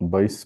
22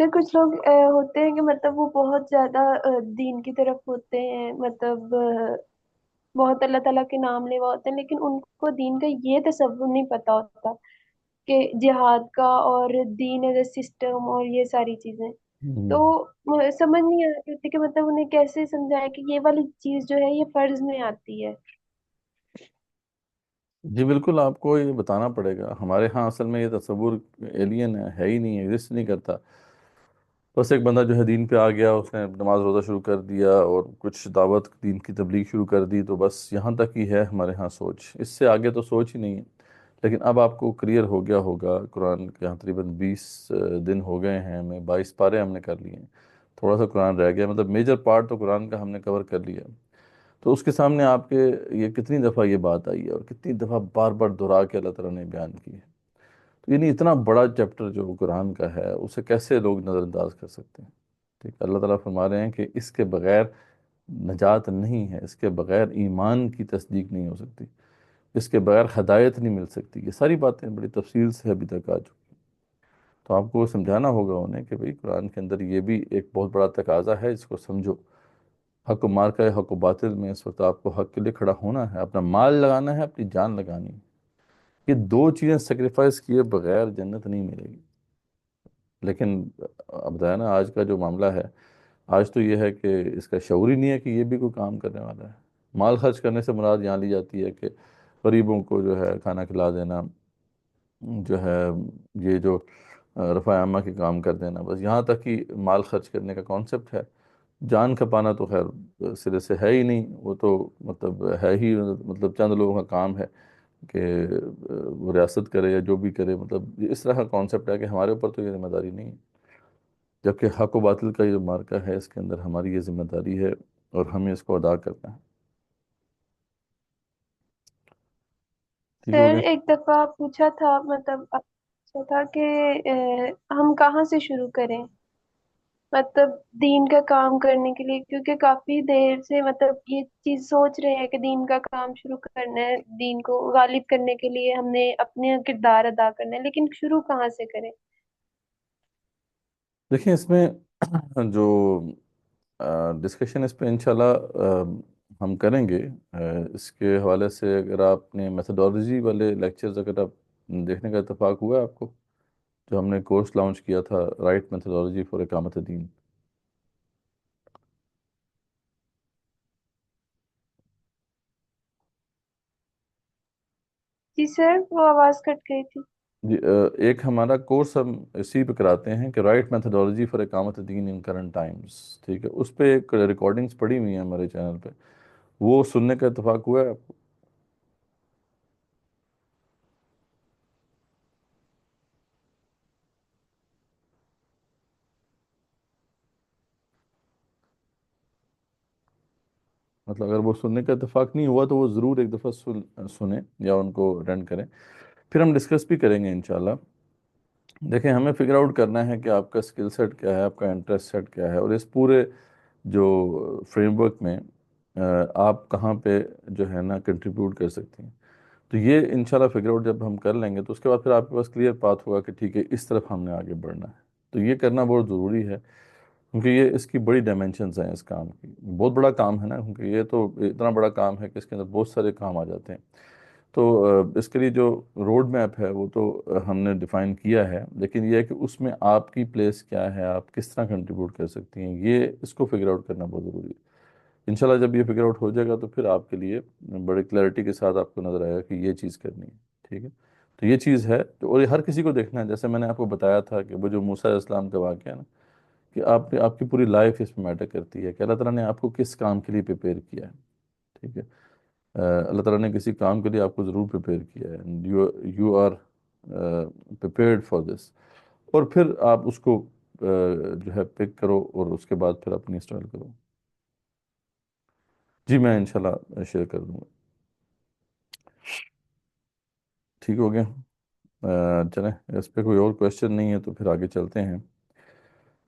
پھر کچھ لوگ ہوتے ہیں کہ مطلب وہ بہت زیادہ دین کی طرف ہوتے ہیں، مطلب بہت اللہ تعالیٰ کے نام لیوا ہوتے ہیں، لیکن ان کو دین کا یہ تصور نہیں پتا ہوتا کہ جہاد کا اور دین ایز اے سسٹم اور یہ ساری چیزیں. ہوں۔ تو سمجھ نہیں آتی ہوتی کہ مطلب انہیں کیسے سمجھائے کہ یہ والی چیز جو ہے یہ فرض میں آتی ہے. جی بالکل، آپ کو یہ بتانا پڑے گا، ہمارے ہاں اصل میں یہ تصور ایلین ہے ہی نہیں، ایگزسٹ نہیں کرتا. بس ایک بندہ جو ہے دین پہ آ گیا، اس نے نماز روزہ شروع کر دیا اور کچھ دعوت دین کی تبلیغ شروع کر دی، تو بس یہاں تک ہی ہے ہمارے ہاں سوچ، اس سے آگے تو سوچ ہی نہیں ہے. لیکن اب آپ کو کلیئر ہو گیا ہوگا، قرآن کے یہاں تقریباً 20 دن ہو گئے ہیں ہمیں، 22 پارے ہم نے کر لیے ہیں. تھوڑا سا قرآن رہ گیا، مطلب میجر پارٹ تو قرآن کا ہم نے کور کر لیا. تو اس کے سامنے آپ کے یہ کتنی دفعہ یہ بات آئی ہے اور کتنی دفعہ بار بار دہرا کے اللہ تعالیٰ نے بیان کی ہے. تو یعنی اتنا بڑا چیپٹر جو قرآن کا ہے، اسے کیسے لوگ نظر انداز کر سکتے ہیں؟ ٹھیک ہے، اللہ تعالیٰ فرما رہے ہیں کہ اس کے بغیر نجات نہیں ہے، اس کے بغیر ایمان کی تصدیق نہیں ہو سکتی، اس کے بغیر ہدایت نہیں مل سکتی. یہ ساری باتیں بڑی تفصیل سے ابھی تک آ چکی. تو آپ کو سمجھانا ہوگا انہیں کہ بھئی قرآن کے اندر یہ بھی ایک بہت بڑا تقاضا ہے، اس کو سمجھو. حق و مارکہ حق و باطل میں اس وقت آپ کو حق کے لیے کھڑا ہونا ہے، اپنا مال لگانا ہے، اپنی جان لگانی ہے. یہ دو چیزیں سیکریفائس کیے بغیر جنت نہیں ملے گی. لیکن اب بتایا نا، آج کا جو معاملہ ہے، آج تو یہ ہے کہ اس کا شعور ہی نہیں ہے کہ یہ بھی کوئی کام کرنے والا ہے. مال خرچ کرنے سے مراد یہاں لی جاتی ہے کہ غریبوں کو جو ہے کھانا کھلا دینا، جو ہے یہ جو رفع عامہ کے کام کر دینا، بس یہاں تک ہی مال خرچ کرنے کا کانسیپٹ ہے. جان کھپانا تو خیر سرے سے ہے ہی نہیں، وہ تو مطلب ہے ہی، مطلب چند لوگوں کا کام ہے کہ وہ ریاست کرے یا جو بھی کرے، مطلب اس طرح کا کانسیپٹ ہے کہ ہمارے اوپر تو یہ ذمہ داری نہیں ہے. جبکہ حق و باطل کا یہ جو مارکہ ہے، اس کے اندر ہماری یہ ذمہ داری ہے اور ہمیں اس کو ادا کرنا ہے. ٹھیک ہو سر گیا؟ ایک دفعہ پوچھا تھا، مطلب پوچھا تھا کہ ہم کہاں سے شروع کریں، مطلب دین کا کام کرنے کے لیے، کیونکہ کافی دیر سے مطلب یہ چیز سوچ رہے ہیں کہ دین کا کام شروع کرنا ہے، دین کو غالب کرنے کے لیے ہم نے اپنے کردار ادا کرنا ہے، لیکن شروع کہاں سے کریں؟ دیکھیں اس میں جو ڈسکشن اس پہ انشاءاللہ ہم کریں گے. اس کے حوالے سے اگر آپ نے میتھڈالوجی والے لیکچرز اگر آپ دیکھنے کا اتفاق ہوا ہے آپ کو، جو ہم نے کورس لانچ کیا تھا، رائٹ میتھڈالوجی فار اقامت دین. جی سر، وہ آواز کٹ گئی تھی. جی ایک ہمارا کورس ہم اسی پہ کراتے ہیں کہ رائٹ میتھڈالوجی فار اقامت دین ان کرنٹ ٹائمز. ٹھیک ہے، اس پہ ایک ریکارڈنگز پڑی ہوئی ہیں ہمارے چینل پہ، وہ سننے کا اتفاق ہوا ہے آپ کو؟ مطلب اگر وہ سننے کا اتفاق نہیں ہوا تو وہ ضرور ایک دفعہ سنیں یا ان کو اٹینڈ کریں، پھر ہم ڈسکس بھی کریں گے انشاءاللہ. دیکھیں ہمیں فگر آؤٹ کرنا ہے کہ آپ کا اسکل سیٹ کیا ہے، آپ کا انٹرسٹ سیٹ کیا ہے، اور اس پورے جو فریم ورک میں آپ کہاں پہ جو ہے نا کنٹریبیوٹ کر سکتی ہیں. تو یہ انشاءاللہ فگر آؤٹ جب ہم کر لیں گے تو اس کے بعد پھر آپ کے پاس کلیئر پاتھ ہوگا کہ ٹھیک ہے اس طرف ہم نے آگے بڑھنا ہے. تو یہ کرنا بہت ضروری ہے، کیونکہ یہ اس کی بڑی ڈائمینشنز ہیں اس کام کی. بہت بڑا کام ہے نا، کیونکہ یہ تو اتنا بڑا کام ہے کہ اس کے اندر بہت سارے کام آ جاتے ہیں. تو اس کے لیے جو روڈ میپ ہے وہ تو ہم نے ڈیفائن کیا ہے، لیکن یہ ہے کہ اس میں آپ کی پلیس کیا ہے، آپ کس طرح کنٹریبیوٹ کر سکتی ہیں، یہ اس کو فگر آؤٹ کرنا بہت ضروری ہے. انشاءاللہ جب یہ فگر آؤٹ ہو جائے گا تو پھر آپ کے لیے بڑے کلیئرٹی کے ساتھ آپ کو نظر آئے گا کہ یہ چیز کرنی ہے. ٹھیک ہے، تو یہ چیز ہے اور یہ ہر کسی کو دیکھنا ہے. جیسے میں نے آپ کو بتایا تھا کہ وہ جو موسیٰ علیہ السلام کا واقعہ ہے نا، کہ آپ کی پوری لائف اس میں میٹر کرتی ہے کہ اللہ تعالیٰ نے آپ کو کس کام کے لیے پریپیئر کیا ہے. ٹھیک ہے، اللہ تعالیٰ نے کسی کام کے لیے آپ کو ضرور پریپیئر کیا ہے. You are prepared for this, اور پھر آپ اس کو جو ہے پک کرو اور اس کے بعد پھر اپنی انسٹال کرو. جی میں انشاءاللہ شیئر کر دوں گا. ٹھیک ہو گیا؟ چلیں، اس پہ کوئی اور کویشچن نہیں ہے تو پھر آگے چلتے ہیں.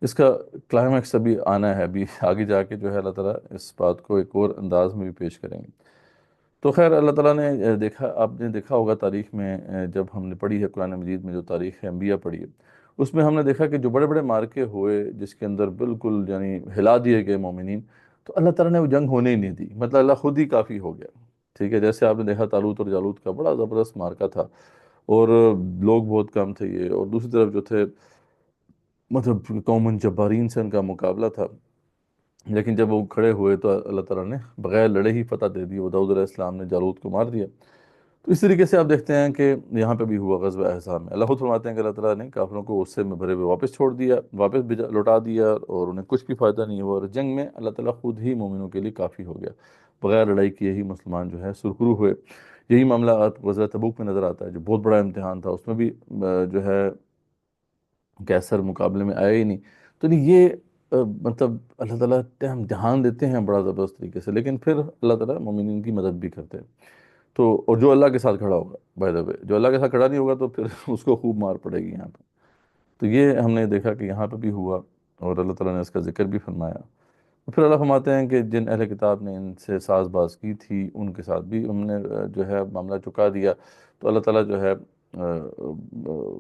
اس کا کلائمیکس ابھی آنا ہے، ابھی آگے جا کے جو ہے اللہ تعالیٰ اس بات کو ایک اور انداز میں بھی پیش کریں گے. تو خیر اللہ تعالیٰ نے دیکھا، آپ نے دیکھا ہوگا تاریخ میں جب ہم نے پڑھی ہے قرآن مجید میں جو تاریخ انبیاء پڑھی ہے، اس میں ہم نے دیکھا کہ جو بڑے بڑے مارکے ہوئے جس کے اندر بالکل یعنی ہلا دیے گئے مومنین، تو اللہ تعالیٰ نے وہ جنگ ہونے ہی نہیں دی، مطلب اللہ خود ہی کافی ہو گیا، ٹھیک ہے؟ جیسے آپ نے دیکھا طالوت اور جالوت کا بڑا زبردست مارکا تھا، اور لوگ بہت کم تھے یہ، اور دوسری طرف جو تھے مطلب قوم جبارین سے ان کا مقابلہ تھا، لیکن جب وہ کھڑے ہوئے تو اللہ تعالیٰ نے بغیر لڑے ہی فتح دے دی، وہ داؤد علیہ السلام نے جالوت کو مار دیا۔ تو اس طریقے سے آپ دیکھتے ہیں کہ یہاں پہ بھی ہوا غزوہ احزاب میں، اللہ خود فرماتے ہیں کہ اللہ تعالیٰ نے کافروں کو غصے میں بھرے ہوئے واپس چھوڑ دیا، واپس لوٹا دیا، اور انہیں کچھ بھی فائدہ نہیں ہوا، اور جنگ میں اللہ تعالیٰ خود ہی مومنوں کے لیے کافی ہو گیا، بغیر لڑائی کیے ہی مسلمان جو ہے سرخرو ہوئے۔ یہی معاملہ غزوہ تبوک میں نظر آتا ہے، جو بہت بڑا امتحان تھا، اس میں بھی جو ہے کیسر مقابلے میں آیا ہی نہیں۔ تو یہ مطلب اللہ تعالیٰ امتحان دیتے ہیں بڑا زبردست طریقے سے، لیکن پھر اللہ تعالیٰ مومنین کی مدد بھی کرتے ہیں۔ تو اور جو اللہ کے ساتھ کھڑا ہوگا، بائی دا وے، جو اللہ کے ساتھ کھڑا نہیں ہوگا تو پھر اس کو خوب مار پڑے گی یہاں پہ۔ تو یہ ہم نے دیکھا کہ یہاں پہ بھی ہوا، اور اللہ تعالیٰ نے اس کا ذکر بھی فرمایا۔ پھر اللہ فرماتے ہیں کہ جن اہل کتاب نے ان سے ساز باز کی تھی ان کے ساتھ بھی ہم نے جو ہے معاملہ چکا دیا۔ تو اللہ تعالیٰ جو ہے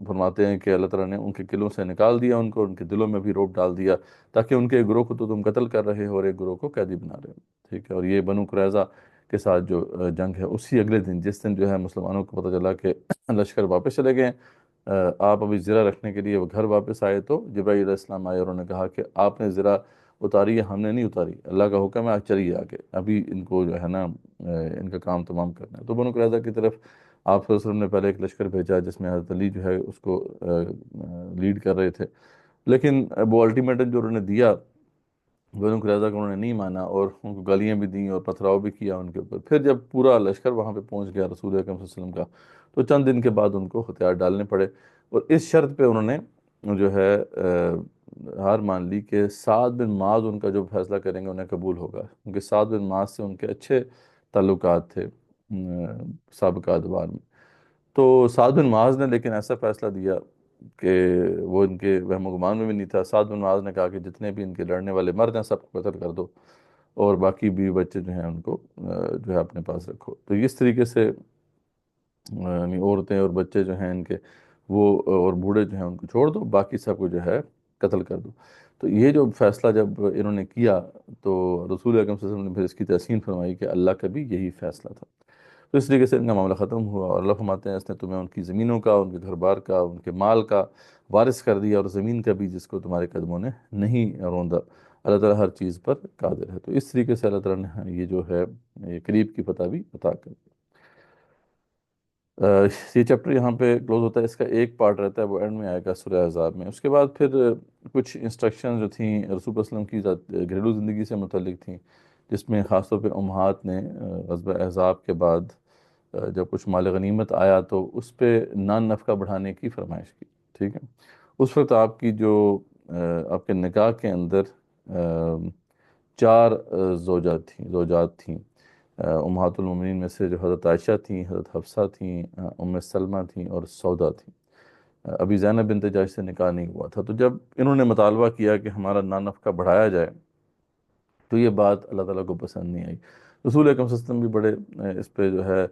فرماتے ہیں کہ اللہ تعالیٰ نے ان کے قلعوں سے نکال دیا ان کو، ان کے دلوں میں بھی روب ڈال دیا، تاکہ ان کے ایک گروہ کو تو تم قتل کر رہے ہو اور ایک گروہ کو قیدی بنا رہے ہو، ٹھیک ہے؟ اور یہ بنو قریظہ کے ساتھ جو جنگ ہے، اسی اگلے دن جس دن جو ہے مسلمانوں کو پتہ چلا کہ لشکر واپس چلے گئے ہیں، آپ ابھی زرہ رکھنے کے لیے وہ گھر واپس آئے، تو جبرائیل علیہ السلام آئے اور انہوں نے کہا کہ آپ نے زرہ اتاری ہے، ہم نے نہیں اتاری، اللہ کا حکم ہے، چلیے آگے، ابھی ان کو جو ہے نا ان کا کام تمام کرنا ہے۔ تو بنو قریظہ کی طرف آپ صلی اللہ علیہ وسلم نے پہلے ایک لشکر بھیجا جس میں حضرت علی جو ہے اس کو لیڈ کر رہے تھے، لیکن وہ الٹیمیٹم جو انہوں نے دیا بنو قریظہ کو، انہوں نے نہیں مانا، اور ان کو گالیاں بھی دیں اور پتھراؤ بھی کیا ان کے اوپر۔ پھر جب پورا لشکر وہاں پہ پہنچ گیا رسول اکرم صلی اللہ علیہ وسلم کا، تو چند دن کے بعد ان کو ہتھیار ڈالنے پڑے، اور اس شرط پہ انہوں نے جو ہے ہار مان لی کہ سعد بن معاذ ان کا جو فیصلہ کریں گے انہیں قبول ہوگا، کیونکہ سعد بن معاذ سے ان کے اچھے تعلقات تھے سابقہ ادوار میں۔ تو سعد بن معاذ نے لیکن ایسا فیصلہ دیا کہ وہ ان کے وہم و گمان میں بھی نہیں تھا۔ سعد بن معاذ نے کہا کہ جتنے بھی ان کے لڑنے والے مرد ہیں سب کو قتل کر دو، اور باقی بیوی بچے جو ہیں ان کو جو ہے اپنے پاس رکھو۔ تو اس طریقے سے یعنی عورتیں اور بچے جو ہیں ان کے وہ اور بوڑھے جو ہیں ان کو چھوڑ دو، باقی سب کو جو ہے قتل کر دو۔ تو یہ جو فیصلہ جب انہوں نے کیا تو رسول اکرم صلی اللہ علیہ وسلم نے پھر اس کی تحسین فرمائی کہ اللہ کا بھی یہی فیصلہ تھا۔ تو اس طریقے سے ان کا معاملہ ختم ہوا، اور اللہ فرماتے ہیں اس نے تمہیں ان کی زمینوں کا، ان کے گھر بار کا، ان کے مال کا وارث کر دیا، اور زمین کا بھی جس کو تمہارے قدموں نے نہیں روندا، اللہ تعالیٰ ہر چیز پر قادر ہے۔ تو اس طریقے سے اللہ تعالیٰ نے یہ جو ہے یہ قریب کی فتح بھی عطا کر دی۔ یہ چیپٹر یہاں پہ کلوز ہوتا ہے، اس کا ایک پارٹ رہتا ہے وہ اینڈ میں آئے گا سورہ احزاب میں۔ اس کے بعد پھر کچھ انسٹرکشن جو تھیں رسول اللہ علیہ وسلم کی گھریلو زندگی سے متعلق تھیں، جس میں خاص طور پہ امہات نے غزوہ احزاب کے بعد جب کچھ مال غنیمت آیا تو اس پہ نان نفقہ بڑھانے کی فرمائش کی، ٹھیک ہے؟ اس وقت آپ کی جو آپ کے نکاح کے اندر چار زوجات تھیں، امہات المومنین میں سے جو حضرت عائشہ تھیں، حضرت حفصہ تھیں، ام سلمہ تھیں، اور سودا تھیں۔ ابھی زینب بنت جاش سے نکاح نہیں ہوا تھا۔ تو جب انہوں نے مطالبہ کیا کہ ہمارا نان نفقہ بڑھایا جائے، تو یہ بات اللہ تعالیٰ کو پسند نہیں آئی۔ رسول اکرم صلی اللہ علیہ وسلم بھی بڑے اس پہ جو ہے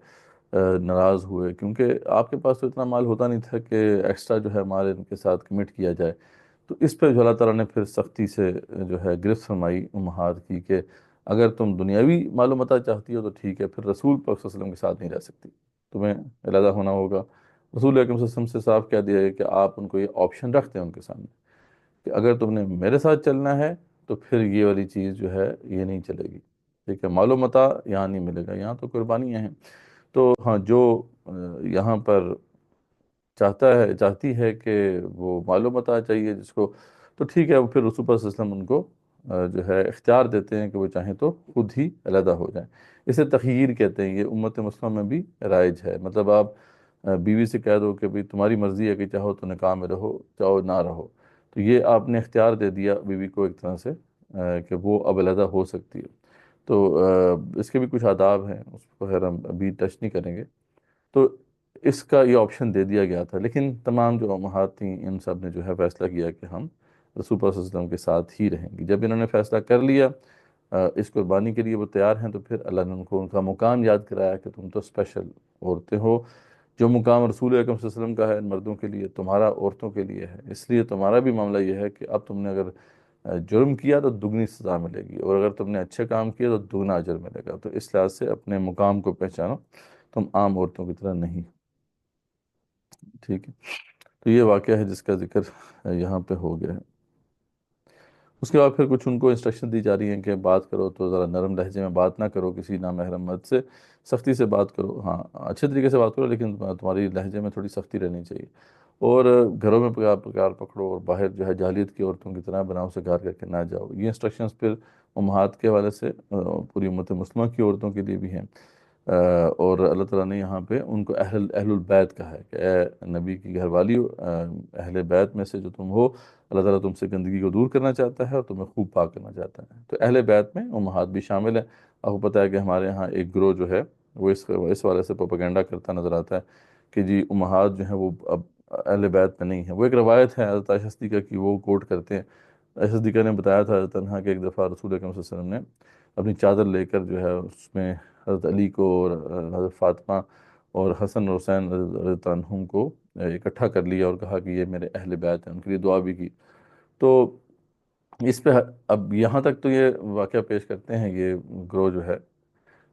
ناراض ہوئے، کیونکہ آپ کے پاس تو اتنا مال ہوتا نہیں تھا کہ ایکسٹرا جو ہے مال ان کے ساتھ کمٹ کیا جائے۔ تو اس پہ جو اللہ تعالیٰ نے پھر سختی سے جو ہے گرفت فرمائی امہات کی کہ اگر تم دنیاوی معلومات چاہتی ہو تو ٹھیک ہے، پھر رسول پاک صلی اللہ علیہ وسلم کے ساتھ نہیں رہ سکتی، تمہیں علیحدہ ہونا ہوگا۔ رسول اکرم صلی اللہ علیہ وسلم سے صاف کہہ دیا ہے کہ آپ ان کو یہ آپشن رکھتے ہیں ان کے سامنے کہ اگر تم نے میرے ساتھ چلنا ہے تو پھر یہ والی چیز جو ہے یہ نہیں چلے گی، ٹھیک ہے؟ معلومات یہاں نہیں ملے گا، یہاں تو قربانیاں ہیں۔ تو ہاں، جو یہاں پر چاہتی ہے کہ وہ معلومات چاہیے جس کو، تو ٹھیک ہے، وہ پھر رسول اللہ صلی اللہ علیہ وسلم ان کو جو ہے اختیار دیتے ہیں کہ وہ چاہیں تو خود ہی علیحدہ ہو جائیں۔ اسے تخییر کہتے ہیں، یہ امت مسلمہ میں بھی رائج ہے۔ مطلب آپ بیوی سے کہہ دو کہ بھئی تمہاری مرضی ہے کہ چاہو تو نکاح میں رہو، چاہو نہ رہو، تو یہ آپ نے اختیار دے دیا بیوی کو ایک طرح سے کہ وہ اب علیحدہ ہو سکتی ہے۔ تو اس کے بھی کچھ آداب ہیں، اس کو خیر ہم ابھی ٹچ نہیں کریں گے۔ تو اس کا یہ آپشن دے دیا گیا تھا، لیکن تمام جو امہات تھیں ان سب نے جو ہے فیصلہ کیا کہ ہم رسول اللہ صلی اللہ علیہ وسلم کے ساتھ ہی رہیں گی۔ جب انہوں نے فیصلہ کر لیا اس قربانی کے لیے وہ تیار ہیں، تو پھر اللہ نے ان کو ان کا مقام یاد کرایا کہ تم تو اسپیشل عورتیں ہو جو مقام رسول اکرم صلی اللہ علیہ وسلم کا ہے مردوں کے لیے، تمہارا عورتوں کے لیے ہے، اس لیے تمہارا بھی معاملہ یہ ہے کہ اب تم نے اگر جرم کیا تو دگنی سزا ملے گی، اور اگر تم نے اچھے کام کیا تو دگنا اجر ملے گا۔ تو اس لحاظ سے اپنے مقام کو پہچانو، تم عام عورتوں کی طرح نہیں۔ ٹھیک ہے، تو یہ واقعہ ہے جس کا ذکر یہاں پہ ہو گیا ہے۔ اس کے بعد پھر کچھ ان کو انسٹرکشن دی جا رہی ہیں کہ بات کرو تو ذرا نرم لہجے میں بات نہ کرو، کسی نامحرم مرد سے سختی سے بات کرو، ہاں اچھے طریقے سے بات کرو، لیکن تمہاری لہجے میں تھوڑی سختی رہنی چاہیے، اور گھروں میں پکار پکار پکڑو، اور باہر جو ہے جاہلیت کی عورتوں کی طرح بناؤ سے گار کر کے نہ جاؤ۔ یہ انسٹرکشنز پھر امہات کے حوالے سے پوری امت مسلمہ کی عورتوں کے لیے بھی ہیں۔ اور اللہ تعالیٰ نے یہاں پہ ان کو اہل البیت کہا ہے کہ اے نبی کی گھر والی، اہل بیت میں سے جو تم ہو، اللہ تعالیٰ تم سے گندگی کو دور کرنا چاہتا ہے اور تمہیں خوب پاک کرنا چاہتا ہے۔ تو اہل بیت میں امہات بھی شامل ہیں۔ آپ کو پتہ ہے کہ ہمارے ہاں ایک گروہ جو ہے وہ اس والے سے پروپیگنڈا کرتا نظر آتا ہے کہ جی امہات جو ہیں وہ اب اہل بیت میں نہیں ہیں۔ وہ ایک روایت ہے حضرت عائشہ صدیقہ کی، وہ کوٹ کرتے ہیں۔ عائشہ صدیقہ نے بتایا تھا حضرت عنہا کہ ایک دفعہ رسول اکرم صلی اللہ علیہ وسلم نے اپنی چادر لے کر جو ہے اس میں حضرت علی کو اور حضرت فاطمہ اور حسن اور حسین رضی اللہ عنہم کو اکٹھا کر لیا اور کہا کہ یہ میرے اہل بیت ہیں، ان کے لیے دعا بھی کی۔ تو اس پہ اب یہاں تک تو یہ واقعہ پیش کرتے ہیں یہ گروہ جو ہے،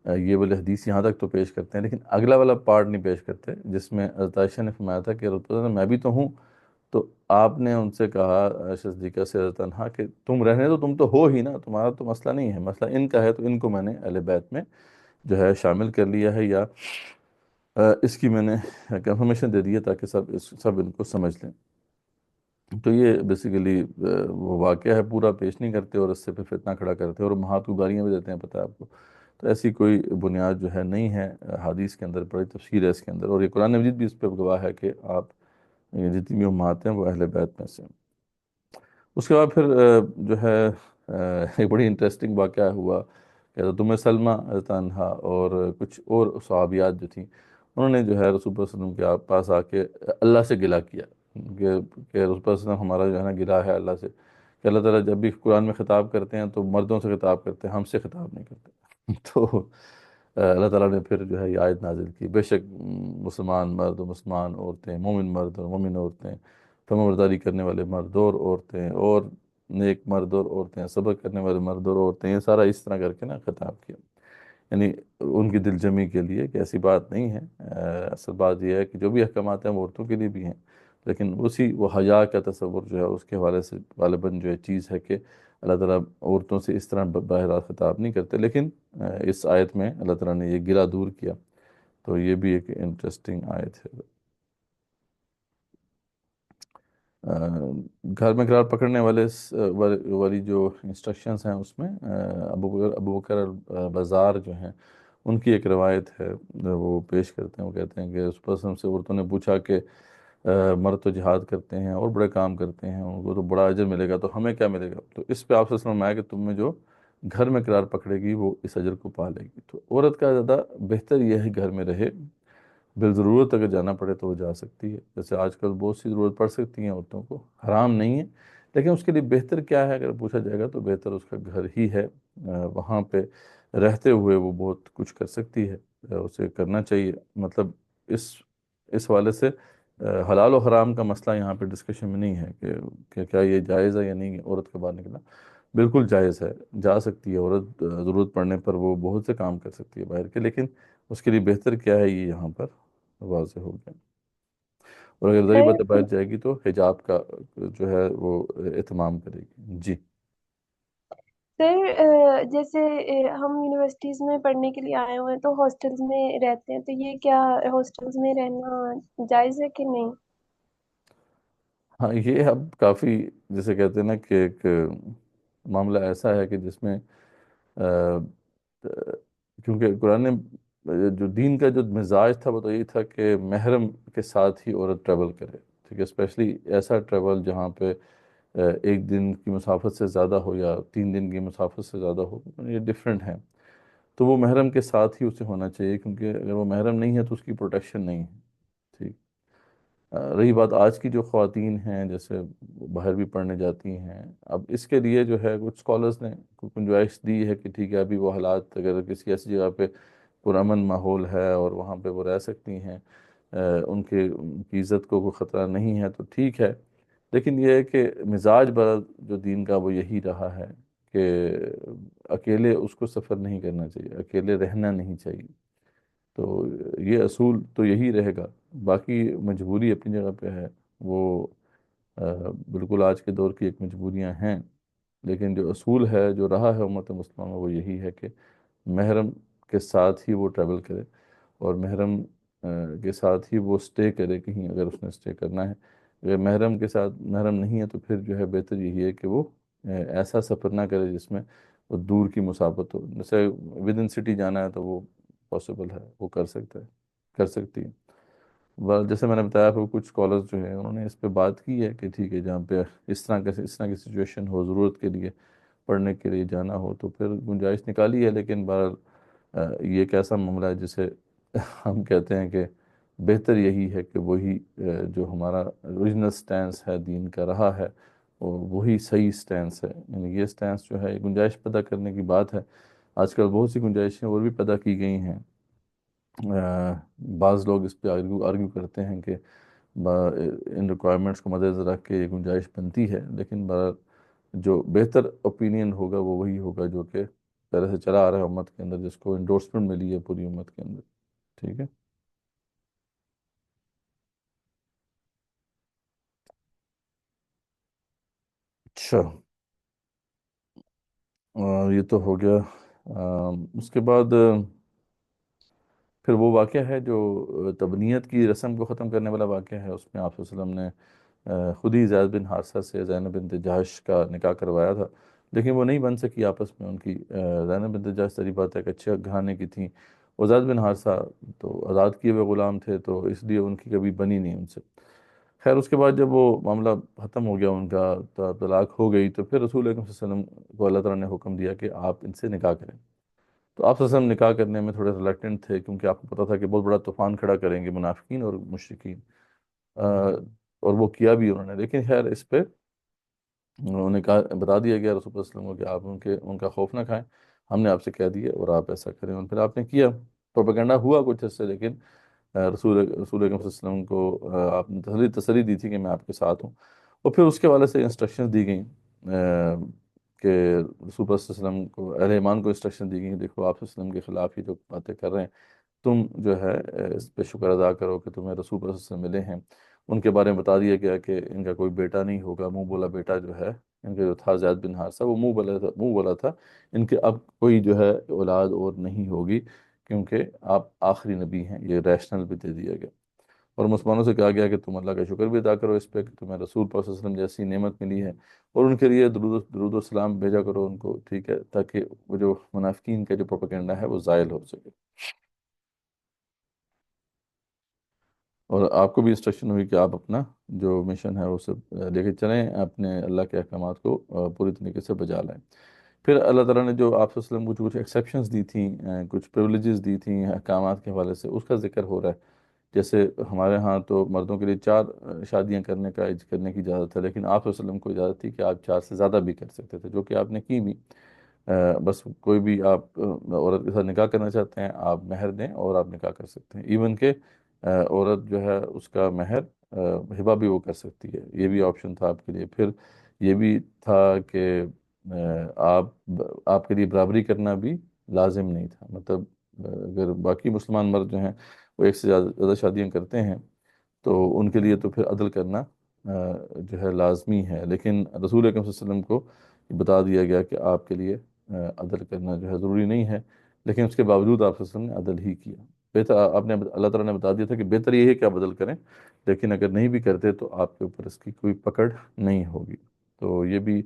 یہ والے حدیث یہاں تک تو پیش کرتے ہیں، لیکن اگلا والا پارٹ نہیں پیش کرتے جس میں حضرت عائشہ نے فرمایا تھا کہ رسول اللہ میں بھی تو ہوں۔ تو آپ نے ان سے کہا عائشہ صدیقہ سے حضرت عنہا کہ تم رہنے تو تم تو ہو ہی نا، تمہارا تو مسئلہ نہیں ہے، مسئلہ ان کا ہے، تو ان کو میں نے اہل بیت میں جو ہے شامل کر لیا ہے، یا اس کی میں نے کنفرمیشن دے دی ہے تاکہ سب ان کو سمجھ لیں۔ تو یہ بیسیکلی وہ واقعہ ہے، پورا پیش نہیں کرتے اور اس سے پھر فتنہ کھڑا کرتے اور مہات کو گالیاں بھی دیتے ہیں، پتہ ہے آپ کو۔ تو ایسی کوئی بنیاد جو ہے نہیں ہے، حدیث کے اندر بڑی تفصیل ہے اس کے اندر، اور یہ قرآن مجید بھی اس پہ گواہ ہے کہ آپ یہ جتنی بھی امہات ہیں وہ اہل بیت میں سے ہیں۔ اس کے بعد پھر جو ہے ایک بڑی انٹرسٹنگ واقعہ ہوا کہ حضرت ام سلمہ حضرت عنہا اور کچھ اور صحابیات جو تھیں، انہوں نے جو ہے رسول اللہ صلی اللہ علیہ وسلم کے پاس آ کے اللہ سے گلہ کیا کہ رسول اللہ صلی اللہ علیہ وسلم ہمارا جو ہے نا گلہ ہے اللہ سے، کہ اللہ تعالیٰ جب بھی قرآن میں خطاب کرتے ہیں تو مردوں سے خطاب کرتے ہیں، ہم سے خطاب نہیں کرتے۔ تو اللہ تعالیٰ نے پھر جو ہے یہ آیت نازل کی، بے شک مسلمان مرد و مسلمان عورتیں، مومن مرد اور مومن عورتیں، فرما برداری کرنے والے مرد اور عورتیں، اور نیک مرد اور عورتیں، صبر کرنے والے مرد اور عورتیں، یہ سارا اس طرح کر کے نا خطاب کیا، یعنی ان کی دل جمی کے لیے کہ ایسی بات نہیں ہے۔ اصل بات یہ ہے کہ جو بھی احکامات ہیں وہ عورتوں کے لیے بھی ہیں، لیکن وہ حیا کا تصور جو ہے اس کے حوالے سے غالباً جو ہے چیز ہے کہ اللہ تعالیٰ عورتوں سے اس طرح براہ راست خطاب نہیں کرتے، لیکن اس آیت میں اللہ تعالیٰ نے یہ گلہ دور کیا، تو یہ بھی ایک انٹرسٹنگ آیت ہے۔ گھر میں قرار پکڑنے والی جو انسٹرکشنز ہیں اس میں ابو بکر البزار جو ہیں ان کی ایک روایت ہے، وہ پیش کرتے ہیں، وہ کہتے ہیں کہ اس پرسن سے عورتوں نے پوچھا کہ مرد تو جہاد کرتے ہیں اور بڑے کام کرتے ہیں، ان کو تو بڑا اجر ملے گا، تو ہمیں کیا ملے گا؟ تو اس پہ آپ سے فرمایا کہ تم میں جو گھر میں قرار پکڑے گی وہ اس اجر کو پا لے گی۔ تو عورت کا زیادہ بہتر یہ ہے گھر میں رہے، بالضرورت اگر جانا پڑے تو وہ جا سکتی ہے، جیسے آج کل بہت سی ضرورت پڑ سکتی ہیں عورتوں کو، حرام نہیں ہے، لیکن اس کے لیے بہتر کیا ہے اگر پوچھا جائے گا تو بہتر اس کا گھر ہی ہے۔ وہاں پہ رہتے ہوئے وہ بہت کچھ کر سکتی ہے، اسے کرنا چاہیے۔ مطلب اس اس حوالے سے حلال و حرام کا مسئلہ یہاں پہ ڈسکشن میں نہیں ہے کہ کیا یہ جائز ہے یا نہیں ہے عورت کا باہر نکلنا، بالکل جائز ہے، جا سکتی ہے عورت، ضرورت پڑنے پر وہ بہت سے کام کر سکتی ہے باہر کے، لیکن اس کے لیے بہتر کیا ہے یہ یہاں پر واضح ہو گیا۔ اور اگر ذریعہ بات سر بیٹھ جائے گی تو حجاب کا جو ہے وہ اہتمام کرے گی۔ جی سر جیسے ہم یونیورسٹیز میں پڑھنے کے لیے آئے ہوئے ہیں تو ہاسٹلز میں رہتے ہیں، تو یہ کیا ہاسٹلز میں رہنا جائز ہے کہ نہیں؟ ہاں، یہ اب کافی جیسے کہتے ہیں نا کہ ایک معاملہ ایسا ہے کہ جس میں آ، کیونکہ قرآن نے جو دین کا جو مزاج تھا وہ تو یہی تھا کہ محرم کے ساتھ ہی عورت ٹریول کرے، ٹھیک ہے، اسپیشلی ایسا ٹریول جہاں پہ ایک دن کی مسافت سے زیادہ ہو یا 3 دن کی مسافت سے زیادہ ہو، یہ ڈفرینٹ ہیں، تو وہ محرم کے ساتھ ہی اسے ہونا چاہیے، کیونکہ اگر وہ محرم نہیں ہے تو اس کی پروٹیکشن نہیں ہے۔ ٹھیک، رہی بات آج کی جو خواتین ہیں جیسے باہر بھی پڑھنے جاتی ہیں، اب اس کے لیے جو ہے کچھ اسکالرس نے کوئی گنجائش دی ہے کہ ٹھیک ہے ابھی وہ حالات اگر کسی ایسی جگہ پہ پرامن ماحول ہے اور وہاں پہ وہ رہ سکتی ہیں ان کی عزت کو کوئی خطرہ نہیں ہے تو ٹھیک ہے، لیکن یہ ہے کہ مزاج برا جو دین کا وہ یہی رہا ہے کہ اکیلے اس کو سفر نہیں کرنا چاہیے، اکیلے رہنا نہیں چاہیے، تو یہ اصول تو یہی رہے گا۔ باقی مجبوری اپنی جگہ پہ ہے، وہ بالکل آج کے دور کی ایک مجبوریاں ہیں، لیکن جو اصول ہے جو رہا ہے امت مسلمہ میں وہ یہی ہے کہ محرم کے ساتھ ہی وہ ٹریول کرے، اور محرم کے ساتھ ہی وہ سٹے کرے کہیں اگر اس نے سٹے کرنا ہے۔ اگر محرم کے ساتھ محرم نہیں ہے تو پھر جو ہے بہتر یہی ہے کہ وہ ایسا سفر نہ کرے جس میں وہ دور کی مسافت ہو، جیسے ود ان سٹی جانا ہے تو وہ پاسبل ہے، وہ کر سکتا ہے، کر سکتی ہے۔ جیسے میں نے بتایا کہ کچھ اسکالرز جو ہیں انہوں نے اس پہ بات کی ہے کہ ٹھیک ہے جہاں پہ اس طرح کی سچویشن ہو، ضرورت کے لیے پڑھنے کے لیے جانا ہو تو پھر گنجائش نکالی ہے، لیکن بہرحال یہ ایک ایسا معاملہ ہے جسے ہم کہتے ہیں کہ بہتر یہی ہے کہ وہی جو ہمارا اوریجنل سٹینس ہے دین کا رہا ہے اور وہی صحیح سٹینس ہے، یعنی یہ سٹینس جو ہے گنجائش پیدا کرنے کی بات ہے۔ آج کل بہت سی گنجائشیں اور بھی پیدا کی گئی ہیں، بعض لوگ اس پہ آرگیو کرتے ہیں کہ ان ریکوائرمنٹس کو مد نظر رکھ کے یہ گنجائش بنتی ہے، لیکن بہرحال جو بہتر اوپینین ہوگا وہ وہی ہوگا جو کہ پہلے سے چلا آ رہا ہے امت کے اندر، جس کو انڈورسمنٹ ملی ہے پوری امت کے اندر۔ ٹھیک ہے، اچھا، یہ تو ہو گیا۔ اس کے بعد پھر وہ واقعہ ہے جو تبنیت کی رسم کو ختم کرنے والا واقعہ ہے، اس میں آپ صلی اللہ علیہ وسلم نے خود ہی زید بن حارثہ سے زینب بنت جہش کا نکاح کروایا تھا، لیکن وہ نہیں بن سکی آپس میں ان کی۔ زینب بنت جہش صحیح بات ہے کہ اچھے گھرانے کی تھیں، اور زید بن حارثہ تو آزاد کیے ہوئے غلام تھے، تو اس لیے ان کی کبھی بنی نہیں ان سے۔ خیر اس کے بعد جب وہ معاملہ ختم ہو گیا ان کا، طلاق ہو گئی، تو پھر رسول اکرم صلی اللہ علیہ وسلم کو اللہ تعالیٰ نے حکم دیا کہ آپ ان سے نکاح کریں۔ تو آپ صلی اللہ علیہ وسلم نکاح کرنے میں تھوڑے ریلیکٹنٹ تھے، کیونکہ آپ کو پتا تھا کہ بہت بڑا طوفان کھڑا کریں گے منافقین اور مشرکین، اور وہ کیا بھی انہوں نے، لیکن خیر اس پہ انہوں نے کہا، بتا دیا گیا رسول اللہ صلی اللہ علیہ وسلم کو کہ آپ ان کا خوف نہ کھائیں، ہم نے آپ سے کہہ دیا اور آپ ایسا کریں، اور پھر آپ نے کیا۔ پروپیگنڈا ہوا کچھ اس سے، لیکن رسول اکرم صلی اللہ علیہ وسلم کو آپ نے تسلی دی تھی کہ میں آپ کے ساتھ ہوں، اور پھر اس کے والے سے انسٹرکشنز دی گئیں کہ رسول اللہ صلی اللہ علیہ وسلم کو، اہل ایمان کو انسٹرکشن دی گئیں کہ دیکھو آپ صلی اللہ علیہ وسلم کے خلاف ہی جو باتیں کر رہے ہیں، تم جو ہے اس پہ شکر ادا کرو کہ تمہیں رسول اللہ صلی اللہ علیہ وسلم ملے ہیں۔ ان کے بارے میں بتا دیا گیا کہ ان کا کوئی بیٹا نہیں ہوگا، منہ بولا بیٹا جو ہے ان کا جو تھا زید بن حارثہ، وہ منہ بولا تھا ان کے اب کوئی جو ہے اولاد اور نہیں ہوگی، کیونکہ آپ آخری نبی ہیں، یہ ریشنل بھی دے دیا گیا۔ اور مسلمانوں سے کہا گیا کہ تم اللہ کا شکر بھی ادا کرو اس پہ کہ تمہیں رسول پاک صلی اللہ علیہ وسلم جیسی نعمت ملی ہے، اور ان کے لیے درود و سلام بھیجا کرو ان کو، ٹھیک ہے، تاکہ وہ جو منافقین کا جو پروپیگنڈا ہے وہ زائل ہو سکے۔ اور آپ کو بھی انسٹرکشن ہوئی کہ آپ اپنا جو مشن ہے وہ سب لے کے چلیں، اپنے اللہ کے احکامات کو پوری طریقے سے بجا لائیں۔ پھر اللہ تعالیٰ نے جو آپ صلی اللہ علیہ وسلم کو کچھ ایکسیپشنز دی تھیں، کچھ پریولیجز دی تھیں احکامات کے حوالے سے، اس کا ذکر ہو رہا ہے۔ جیسے ہمارے ہاں تو مردوں کے لیے 4 شادیاں کرنے کی اجازت ہے، لیکن آپ صلی اللہ علیہ وسلم کو اجازت تھی کہ آپ 4 سے زیادہ بھی کر سکتے تھے، جو کہ آپ نے کی بھی۔ بس کوئی بھی آپ عورت کے ساتھ نکاح کرنا چاہتے ہیں آپ مہر دیں اور آپ نکاح کر سکتے ہیں، ایون کہ عورت جو ہے اس کا مہر ہبہ بھی وہ کر سکتی ہے، یہ بھی آپشن تھا آپ کے لیے۔ پھر یہ بھی تھا کہ آپ کے لیے برابری کرنا بھی لازم نہیں تھا، مطلب اگر باقی مسلمان مرد جو ہیں وہ ایک سے زیادہ شادیاں کرتے ہیں تو ان کے لیے تو پھر عدل کرنا جو ہے لازمی ہے، لیکن رسول اکرم صلی اللہ علیہ وسلم کو بتا دیا گیا کہ آپ کے لیے عدل کرنا جو ہے ضروری نہیں ہے، لیکن اس کے باوجود آپ صلی اللہ علیہ وسلم نے عدل ہی کیا۔ بہتر آپ نے اللہ تعالیٰ نے بتا دیا تھا کہ بہتر یہ ہے کہ آپ عدل کریں، لیکن اگر نہیں بھی کرتے تو آپ کے اوپر اس کی کوئی پکڑ نہیں ہوگی۔ تو یہ بھی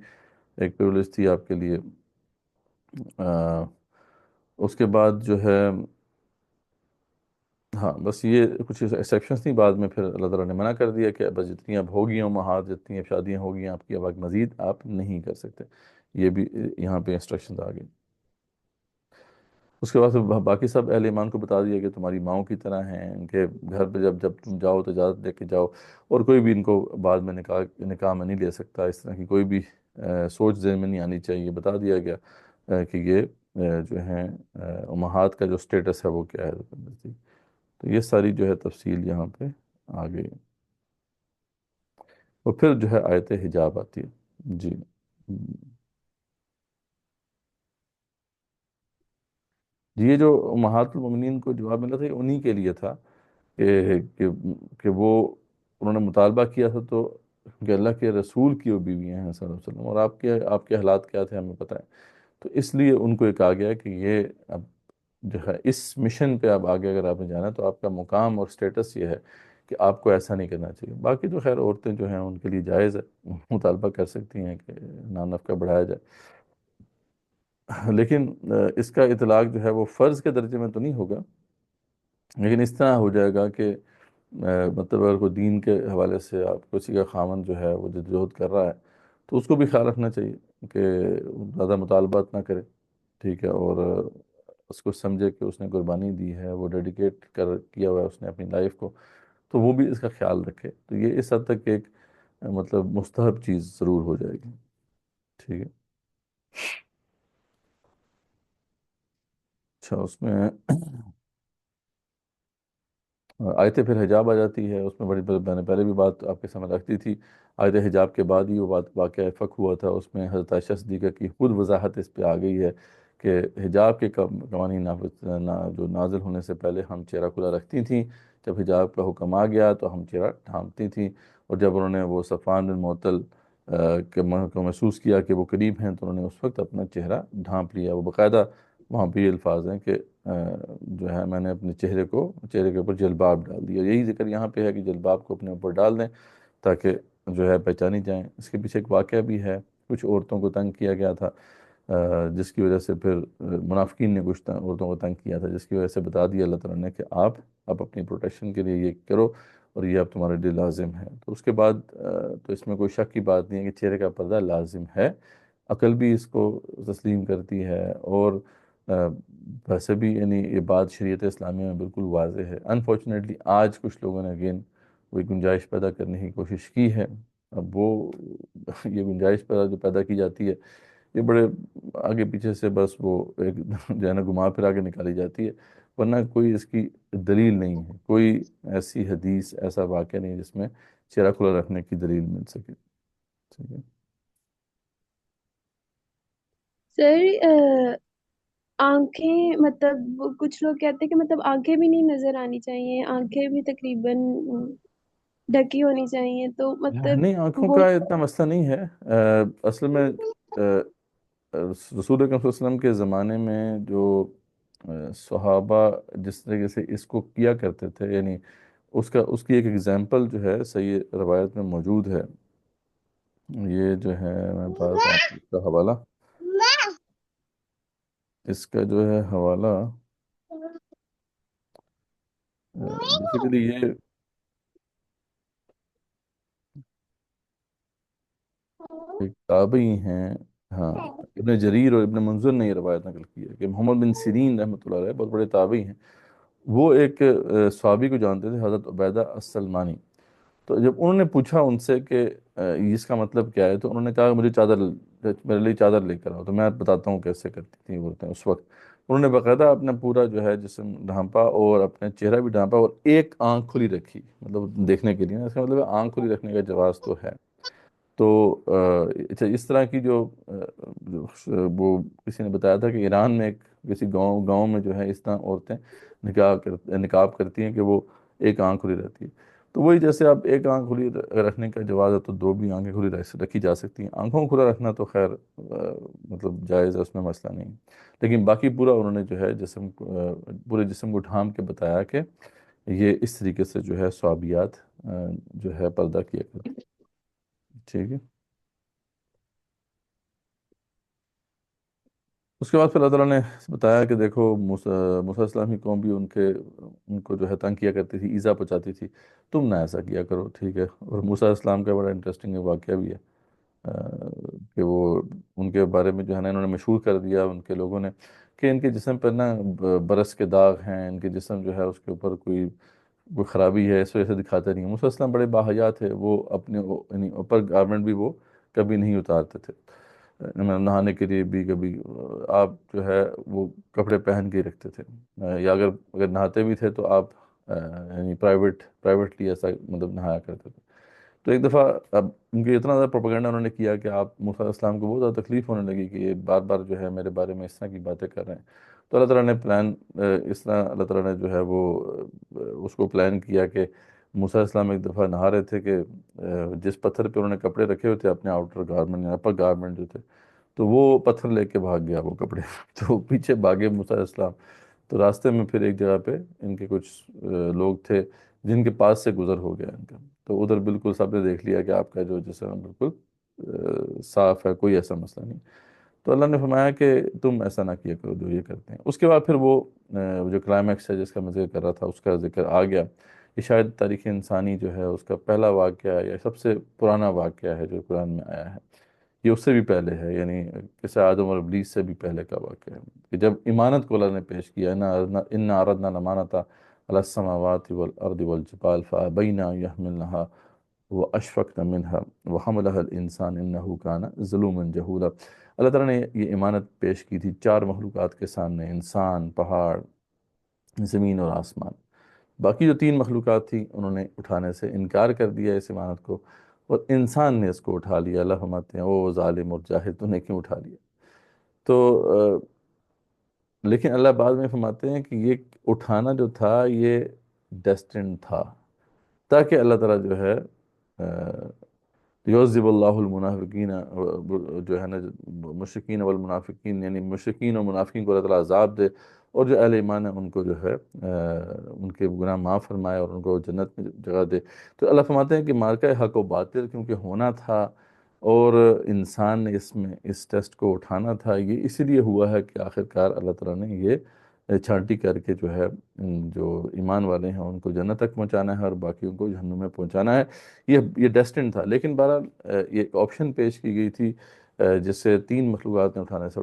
ایک پریولیج تھی آپ کے لیے۔ آ، اس کے بعد جو ہے، ہاں بس یہ کچھ ایکسیپشنس تھیں، بعد میں پھر اللہ تعالیٰ نے منع کر دیا کہ بس جتنی اب ہوگی امہات، جتنی اب شادیاں ہوگی آپ کی، اب آگے مزید آپ نہیں کر سکتے۔ یہ بھی یہاں پہ انسٹرکشنز آ گئی۔ اس کے بعد پھر باقی سب اہل ایمان کو بتا دیا کہ تمہاری ماؤں کی طرح ہیں، ان کے گھر پہ جب تم جاؤ تو اجازت لے کے جاؤ، اور کوئی بھی ان کو بعد میں نکاح میں نہیں لے سکتا، اس طرح کی کوئی بھی سوچ ذہن میں نہیں آنی چاہیے۔ بتا دیا گیا کہ یہ جو ہیں امہات کا جو سٹیٹس ہے وہ کیا ہے۔ تو یہ ساری جو ہے تفصیل یہاں پہ آ گئی، اور پھر جو ہے آیت حجاب آتی ہے جی۔ جی یہ جو امہات المومنین کو جواب ملا تھا، یہ انہی کے لیے تھا کہ وہ انہوں نے مطالبہ کیا تھا، تو کہ اللہ کے رسول کی وہ بیویاں ہیں صلی اللہ علیہ وسلم، اور آپ کے حالات کیا تھے ہمیں پتہ ہے، تو اس لیے ان کو یہ کہا گیا کہ یہ اب جو ہے اس مشن پہ اب آگے اگر آپ نے جانا ہے تو آپ کا مقام اور سٹیٹس یہ ہے کہ آپ کو ایسا نہیں کرنا چاہیے۔ باقی تو خیر عورتیں جو ہیں ان کے لیے جائز ہے، مطالبہ کر سکتی ہیں کہ نان نفقہ بڑھایا جائے، لیکن اس کا اطلاق جو ہے وہ فرض کے درجے میں تو نہیں ہوگا، لیکن اس طرح ہو جائے گا کہ مطلب اگر کوئی دین کے حوالے سے آپ کسی کا خامن جو ہے وہ جدوجہد کر رہا ہے تو اس کو بھی خیال رکھنا چاہیے کہ زیادہ مطالبات نہ کرے، ٹھیک ہے، اور اس کو سمجھے کہ اس نے قربانی دی ہے، وہ ڈیڈیکیٹ کیا ہوا ہے اس نے اپنی لائف کو، تو وہ بھی اس کا خیال رکھے، تو یہ اس حد تک ایک مطلب مستحب چیز ضرور ہو جائے گی، ٹھیک ہے۔ اچھا اس میں آیت پھر حجاب آ جاتی ہے، اس میں میں نے پہلے بھی بات آپ کے سامنے رکھ دی تھی، آیت حجاب کے بعد ہی وہ بات واقعہ افق ہوا تھا، اس میں حضرت عائشہ صدیقہ کی خود وضاحت اس پہ آ گئی ہے کہ حجاب کے قوانین جو نازل ہونے سے پہلے ہم چہرہ کھلا رکھتی تھیں، جب حجاب کا حکم آ گیا تو ہم چہرہ ڈھانپتی تھیں، اور جب انہوں نے وہ صفوان بن معطل کو محسوس کیا کہ وہ قریب ہیں تو انہوں نے اس وقت اپنا چہرہ ڈھانپ لیا، وہ باقاعدہ وہاں پہ یہ الفاظ ہیں کہ جو ہے میں نے اپنے چہرے کے اوپر جلباب ڈال دیا، یہی ذکر یہاں پہ ہے کہ جلباب کو اپنے اوپر ڈال دیں تاکہ جو ہے پہچانی جائیں۔ اس کے پیچھے ایک واقعہ بھی ہے، کچھ عورتوں کو تنگ کیا گیا تھا، جس کی وجہ سے پھر منافقین نے کچھ عورتوں کو تنگ کیا تھا، جس کی وجہ سے بتا دیا اللہ تعالیٰ نے کہ آپ اپنی پروٹیکشن کے لیے یہ کرو، اور یہ اب تمہارے لیے لازم ہے۔ تو اس کے بعد تو اس میں کوئی شک کی بات نہیں ہے کہ چہرے کا پردہ لازم ہے، عقل بھی اس کو تسلیم کرتی ہے، اور ویسے بھی یعنی یہ بات شریعت اسلامیہ میں بالکل واضح ہے۔ انفارچونیٹلی آج کچھ لوگوں نے اگین وہی گنجائش پیدا کرنے کی کوشش کی ہے، اب وہ یہ گنجائش پیدا کی جاتی ہے، یہ بڑے آگے پیچھے سے بس وہ ایک جو ہے نا گھما پھرا کے نکالی جاتی ہے، ورنہ کوئی اس کی دلیل نہیں ہے، کوئی ایسی حدیث ایسا واقعہ نہیں ہے جس میں چہرہ کھلا رکھنے کی دلیل مل سکے، ٹھیک ہے۔ سر آنکھیں مطلب کچھ لوگ کہتے ہیں کہ مطلب آنکھیں بھی نہیں نظر آنی چاہیے، آنکھیں بھی تقریباً ڈھکی ہونی چاہیے، تو مطلب نہیں آنکھوں وہ کا اتنا مسئلہ نہیں ہے، اصل میں رسول اکرم صلی اللہ علیہ وسلم کے زمانے میں جو صحابہ جس طریقے سے اس کو کیا کرتے تھے، یعنی اس کی ایک ایگزامپل جو ہے صحیح روایت میں موجود ہے، یہ جو ہے میں بتا دیتا ہوں آپ کو اس کا حوالہ، اس کا جو ہے حوالہ بیسیکلی یہ ایک تابعی ہیں، ہاں، ابن جریر اور ابن منظر نے یہ روایت نقل کی ہے کہ محمد بن سیرین رحمۃ اللہ علیہ بہت بڑے تابعی ہیں، وہ ایک صحابی کو جانتے تھے حضرت عبیدہ السلمانی، تو جب انہوں نے پوچھا ان سے کہ اس کا مطلب کیا ہے، تو انہوں نے کہا مجھے میرے لیے چادر لے کر آؤ، تو میں بتاتا ہوں کیسے کرتی تھیں بولتے ہیں اس وقت انہوں نے باقاعدہ اپنا پورا جو ہے جسم ڈھانپا اور اپنے چہرہ بھی ڈھانپا اور ایک آنکھ کھلی رکھی، مطلب دیکھنے کے لیے نا، اس کا مطلب ہے آنکھ کھلی رکھنے کا جواز تو ہے، تو اچھا اس طرح کی وہ کسی نے بتایا تھا کہ ایران میں کسی گاؤں میں جو ہے اس طرح عورتیں نقاب کرتی ہیں کہ وہ ایک آنکھ کھلی رہتی ہے، تو وہی جیسے آپ ایک آنکھ کھلی رکھنے کا جواز ہے تو دو بھی آنکھیں کھلی رکھی جا سکتی ہیں، آنکھوں کو کھلا رکھنا تو خیر مطلب جائز ہے، اس میں مسئلہ نہیں، لیکن باقی پورا انہوں نے جو ہے پورے جسم کو ڈھانپ کے بتایا کہ یہ اس طریقے سے جو ہے صحابیات جو ہے پردہ کیا کرتے، ٹھیک ہے۔ اس کے بعد پھر اللہ تعالیٰ نے بتایا کہ دیکھو موسیٰ علیہ السلام کی قوم بھی ان کو جو ہے تنگ کیا کرتی تھی، ایذا پہنچاتی تھی، تم نہ ایسا کیا کرو، ٹھیک ہے، اور موسیٰ علیہ السلام کا بڑا انٹرسٹنگ واقعہ بھی ہے کہ وہ ان کے بارے میں جو ہے نا انہوں نے مشہور کر دیا ان کے لوگوں نے کہ ان کے جسم پر نا برس کے داغ ہیں، ان کے جسم جو ہے اس کے اوپر کوئی خرابی ہے، اس وجہ سے دکھاتے نہیں ہیں۔ موسیٰ علیہ السلام بڑے باحیا تھے، وہ اپنے یعنی اوپر گارمنٹ بھی وہ کبھی نہیں اتارتے تھے، نہانے کے لیے بھی کبھی آپ جو ہے وہ کپڑے پہن کے ہی رکھتے تھے، یا اگر نہاتے بھی تھے تو آپ یعنی پرائیویٹلی ایسا مطلب نہایا کرتے تھے. تو ایک دفعہ اب ان کے اتنا زیادہ پروپیگنڈا انہوں نے کیا کہ آپ موسیٰ علیہ السلام کو بہت زیادہ تکلیف ہونے لگی کہ یہ بار بار جو ہے میرے بارے میں اس طرح کی باتیں کر رہے ہیں. تو اللہ تعالیٰ نے پلان اس طرح اللہ تعالیٰ نے جو ہے وہ اس کو پلان کیا کہ موسیٰ علیہ السلام ایک دفعہ نہا رہے تھے کہ جس پتھر پہ انہوں نے کپڑے رکھے ہوئے تھے اپنے آؤٹر گارمنٹ یا اپر گارمنٹ جو تھے، تو وہ پتھر لے کے بھاگ گیا وہ کپڑے. تو پیچھے بھاگے موسیٰ علیہ السلام. تو راستے میں پھر ایک جگہ پہ ان کے کچھ لوگ تھے جن کے پاس سے گزر ہو گیا ان کا. تو ادھر بالکل سب نے دیکھ لیا کہ آپ کا جو جسم بالکل صاف ہے، کوئی ایسا مسئلہ نہیں. تو اللہ نے فرمایا کہ تم ایسا نہ کیا کرو جو یہ کرتے ہیں. اس کے بعد پھر وہ جو کلائمیکس ہے جس کا میں ذکر کر رہا تھا اس کا ذکر آ گیا. یہ شاید تاریخ انسانی جو ہے اس کا پہلا واقعہ یا سب سے پرانا واقعہ ہے جو قرآن میں آیا ہے. یہ اس سے بھی پہلے ہے، یعنی کسی آدم اور ابلیس سے بھی پہلے کا واقعہ ہے کہ جب امانت کو اللہ نے پیش کیا، انا عرضنا الامانۃ علی السماوات والارض والجبال فابین ان یحملنها واشفقن منها وحملها الانسان انه كان ظلوما جہولا. اللہ تعالیٰ نے یہ امانت پیش کی تھی 4 مخلوقات کے سامنے، انسان، پہاڑ، زمین اور آسمان. باقی جو 3 مخلوقات تھیں انہوں نے اٹھانے سے انکار کر دیا اس امانت کو، اور انسان نے اس کو اٹھا لیا. اللہ فرماتے ہیں او ظالم اور جاہل، تو نے کیوں اٹھا لیا؟ تو لیکن اللہ بعد میں فرماتے ہیں کہ یہ اٹھانا جو تھا یہ ڈیسٹنڈ تھا، تاکہ اللہ تعالیٰ جو ہے یعذب اللہ المنافقین، جو ہے نا مشرکین والمنافقین، یعنی مشرکین اور منافقین کو اللہ تعالیٰ عذاب دے، اور جو اہل ایمان ہے ان کو جو ہے ان کے گناہ معاف فرمائے اور ان کو جنت میں جگہ دے. تو اللہ فرماتے ہیں کہ مارکہ حق و باطل کیونکہ ہونا تھا اور انسان نے اس میں اس ٹیسٹ کو اٹھانا تھا، یہ اسی لیے ہوا ہے کہ آخرکار اللہ تعالیٰ نے یہ چھانٹی کر کے جو ہے جو ایمان والے ہیں ان کو جنت تک پہنچانا ہے اور باقیوں کو جہنم میں پہنچانا ہے. یہ ڈیسٹن تھا. لیکن بہرحال یہ ایک آپشن پیش کی گئی تھی جس سے 3 مخلوقات نے اٹھانے سے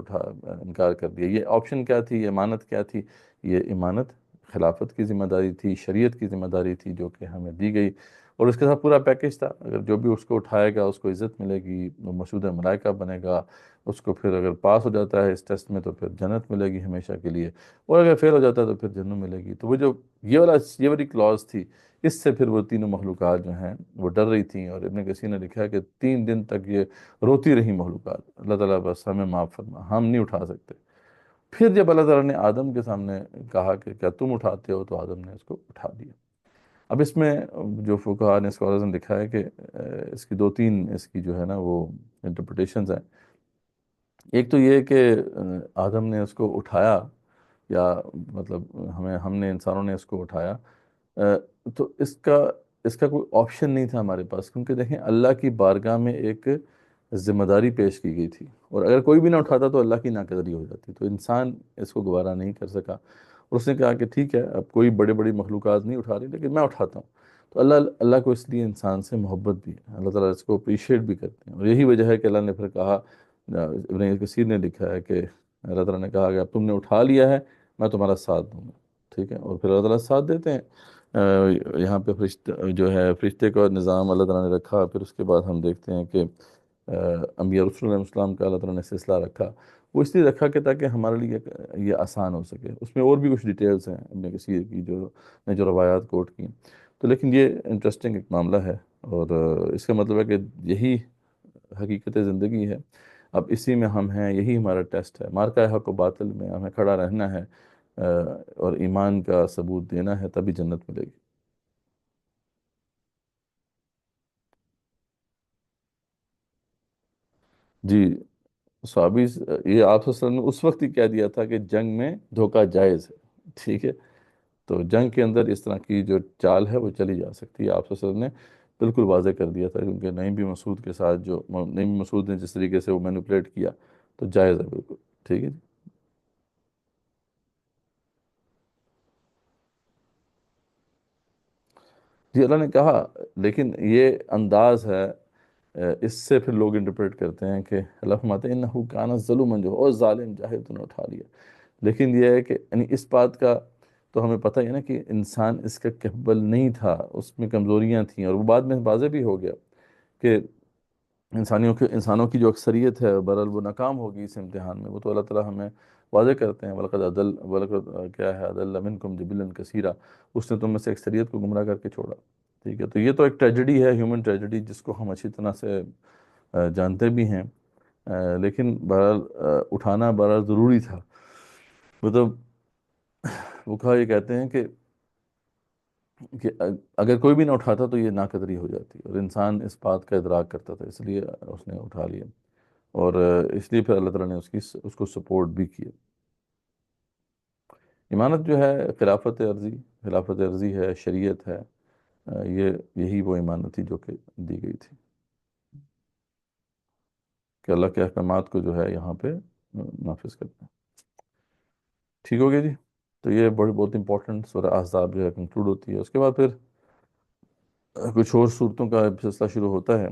انکار کر دیا. یہ آپشن کیا تھی؟ یہ امانت کیا تھی؟ یہ امانت خلافت کی ذمہ داری تھی، شریعت کی ذمہ داری تھی جو کہ ہمیں دی گئی، اور اس کے ساتھ پورا پیکج تھا. اگر جو بھی اس کو اٹھائے گا اس کو عزت ملے گی، وہ مسعود ملائکہ بنے گا. اس کو پھر اگر پاس ہو جاتا ہے اس ٹیسٹ میں تو پھر جنت ملے گی ہمیشہ کے لیے، اور اگر فیل ہو جاتا ہے تو پھر جہنم ملے گی. تو وہ جو یہ والی کلاز تھی، اس سے پھر وہ تینوں مخلوقات جو ہیں وہ ڈر رہی تھیں. اور ابن کثیر نے لکھا ہے کہ 3 دن تک یہ روتی رہی مخلوقات، اللہ تعالیٰ بس ہمیں معاف فرما، ہم نہیں اٹھا سکتے. پھر جب اللہ تعالیٰ نے آدم کے سامنے کہا کہ کیا تم اٹھاتے ہو، تو آدم نے اس کو اٹھا دیا. اب اس میں جو فقہاء نے اسکالرز نے لکھا ہے کہ اس کی 2-3 اس کی جو ہے نا وہ انٹرپریٹیشنز ہیں. ایک تو یہ کہ آدم نے اس کو اٹھایا، یا مطلب ہم نے انسانوں نے اس کو اٹھایا، تو اس کا کوئی آپشن نہیں تھا ہمارے پاس، کیونکہ دیکھیں اللہ کی بارگاہ میں ایک ذمہ داری پیش کی گئی تھی، اور اگر کوئی بھی نہ اٹھاتا تو اللہ کی ناقدری ہو جاتی. تو انسان اس کو گوارا نہیں کر سکا، اور اس نے کہا کہ ٹھیک ہے اب کوئی بڑی بڑی مخلوقات نہیں اٹھا رہی لیکن میں اٹھاتا ہوں. تو اللہ کو اس لیے انسان سے محبت بھی ہے، اللہ تعالیٰ اس کو اپریشیٹ بھی کرتے ہیں، اور یہی وجہ ہے کہ اللہ نے پھر کہا، ابن کثیر نے لکھا ہے کہ اللہ تعالیٰ نے کہا کہ اب تم نے اٹھا لیا ہے میں تمہارا ساتھ دوں گا. ٹھیک ہے، اور پھر اللہ تعالیٰ ساتھ دیتے ہیں. یہاں پہ فرشتے جو ہے فرشتے کا نظام اللہ تعالیٰ نے رکھا. پھر اس کے بعد ہم دیکھتے ہیں کہ انبیاء رسول علیہ السلام کا اللہ تعالیٰ نے سلسلہ رکھا. وہ اس لیے رکھا کہ تاکہ ہمارے لیے یہ آسان ہو سکے. اس میں اور بھی کچھ ڈیٹیلز ہیں ابن کثیر کی جو روایات کوٹ کی. تو لیکن یہ انٹرسٹنگ ایک معاملہ ہے، اور اس کا مطلب ہے کہ یہی حقیقت زندگی ہے. اب اسی میں ہم ہیں، یہی ہمارا ٹیسٹ ہے. مارکہ حق و باطل میں ہمیں کھڑا رہنا ہے اور ایمان کا ثبوت دینا ہے، تبھی جنت ملے گی. جی، صحابی یہ آپ صلی اللہ علیہ وسلم نے اس وقت ہی کہہ دیا تھا کہ جنگ میں دھوکہ جائز ہے. ٹھیک ہے، تو جنگ کے اندر اس طرح کی جو چال ہے وہ چلی جا سکتی ہے. آپ صلی اللہ علیہ وسلم نے بالکل واضح کر دیا تھا، کیونکہ نعیم بن مسعود کے ساتھ جو نعیم بن مسعود نے جس طریقے سے وہ مینوپلیٹ کیا، تو جائز ہے بالکل. ٹھیک ہے جی. جی اللہ نے کہا، لیکن یہ انداز ہے اس سے پھر لوگ انٹرپریٹ کرتے ہیں کہ اللہ فرماتے ہیں انہو کان ظلوما جو اور ظالم جاہل تو نے اٹھا لیا. لیکن یہ ہے کہ یعنی اس بات کا تو ہمیں پتہ ہے نا کہ انسان اس کا کیپبل نہیں تھا، اس میں کمزوریاں تھیں، اور وہ بعد میں واضح بھی ہو گیا کہ انسانوں کی جو اکثریت ہے بہرحال وہ ناکام ہوگی اس امتحان میں. وہ تو اللہ تعالیٰ ہمیں واضح کرتے ہیں، وَلَقَدْ کیا ہے، أَضَلَّ مِنْكُمْ جِبِلًّا كَثِيرًا، اس نے تم میں سے اکثریت کو گمراہ کر کے چھوڑا. ٹھیک ہے، تو یہ تو ایک ٹریجڈی ہے، ہیومن ٹریجڈی، جس کو ہم اچھی طرح سے جانتے بھی ہیں. لیکن بہرحال اٹھانا بہرحال ضروری تھا. مطلب وہ کہا، یہ کہتے ہیں کہ اگر کوئی بھی نہ اٹھاتا تو یہ ناقدری ہو جاتی، اور انسان اس بات کا ادراک کرتا تھا، اس لیے اس نے اٹھا لیا، اور اس لیے پھر اللہ تعالیٰ نے اس کو سپورٹ بھی کیا. امانت جو ہے خلافت عرضی ہے، شریعت ہے. یہی وہ امانت تھی جو کہ دی گئی تھی، کہ اللہ کے احکامات کو جو ہے یہاں پہ نافذ کرنا. ٹھیک ہو گیا جی. تو یہ بہت امپورٹنٹ سورہ احزاب جو ہے کنکلوڈ ہوتی ہے. اس کے بعد پھر کچھ اور صورتوں کا سلسلہ شروع ہوتا ہے.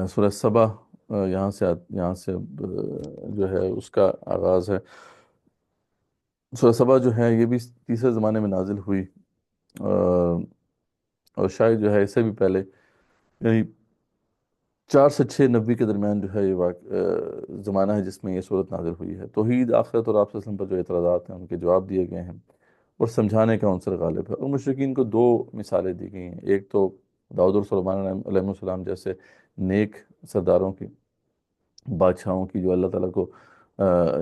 سورہ سبا یہاں سے جو ہے اس کا آغاز ہے. سورہ سبا جو ہے یہ بھی تیسرے زمانے میں نازل ہوئی، اور شاید جو ہے اس سے بھی پہلے، یعنی 4 سے 6 نبی کے درمیان جو ہے یہ زمانہ ہے جس میں یہ صورت نازل ہوئی ہے. توحید، آخرت اور آپ صلی اللہ علیہ وسلم پر جو اعتراضات ہیں ان کے جواب دیے گئے ہیں، اور سمجھانے کا عنصر غالب ہے. اور مشرکین کو 2 مثالیں دی گئی ہیں. ایک تو داؤد اور سلیمان علیہ السلام جیسے نیک سرداروں کی، بادشاہوں کی، جو اللہ تعالیٰ کو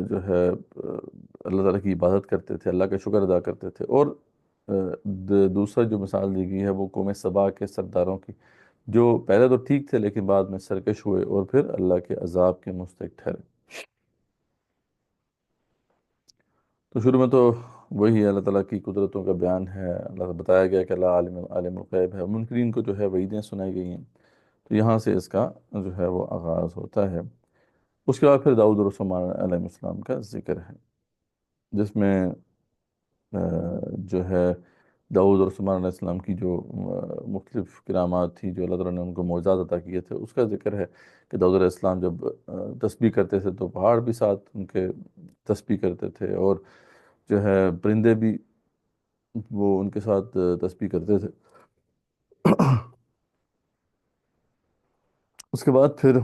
جو ہے اللہ تعالیٰ کی عبادت کرتے تھے، اللہ کا شکر ادا کرتے تھے. اور دوسرا جو مثال دی گئی ہے وہ قوم سبا کے سرداروں کی، جو پہلے تو ٹھیک تھے لیکن بعد میں سرکش ہوئے اور پھر اللہ کے عذاب کے مستحق ٹھہرے. تو شروع میں تو وہی اللہ تعالیٰ کی قدرتوں کا بیان ہے. اللہ سے بتایا گیا کہ اللہ عالم الغیب ہے. منکرین کو جو ہے وعیدیں سنائی گئی ہیں. تو یہاں سے اس کا جو ہے وہ آغاز ہوتا ہے. اس کے بعد پھر داؤد اور سلیمان علیہ السلام کا ذکر ہے، جس میں جو ہے داؤد اور سلیمان علیہ السلام کی جو مختلف کرامات تھی، جو اللہ تعالیٰ نے ان کو معجزات عطا کیے تھے، اس کا ذکر ہے. کہ داؤد علیہ السلام جب تسبیح کرتے تھے تو پہاڑ بھی ساتھ ان کے تسبیح کرتے تھے، اور جو ہے پرندے بھی وہ ان کے ساتھ تسبیح کرتے تھے. اس کے بعد پھر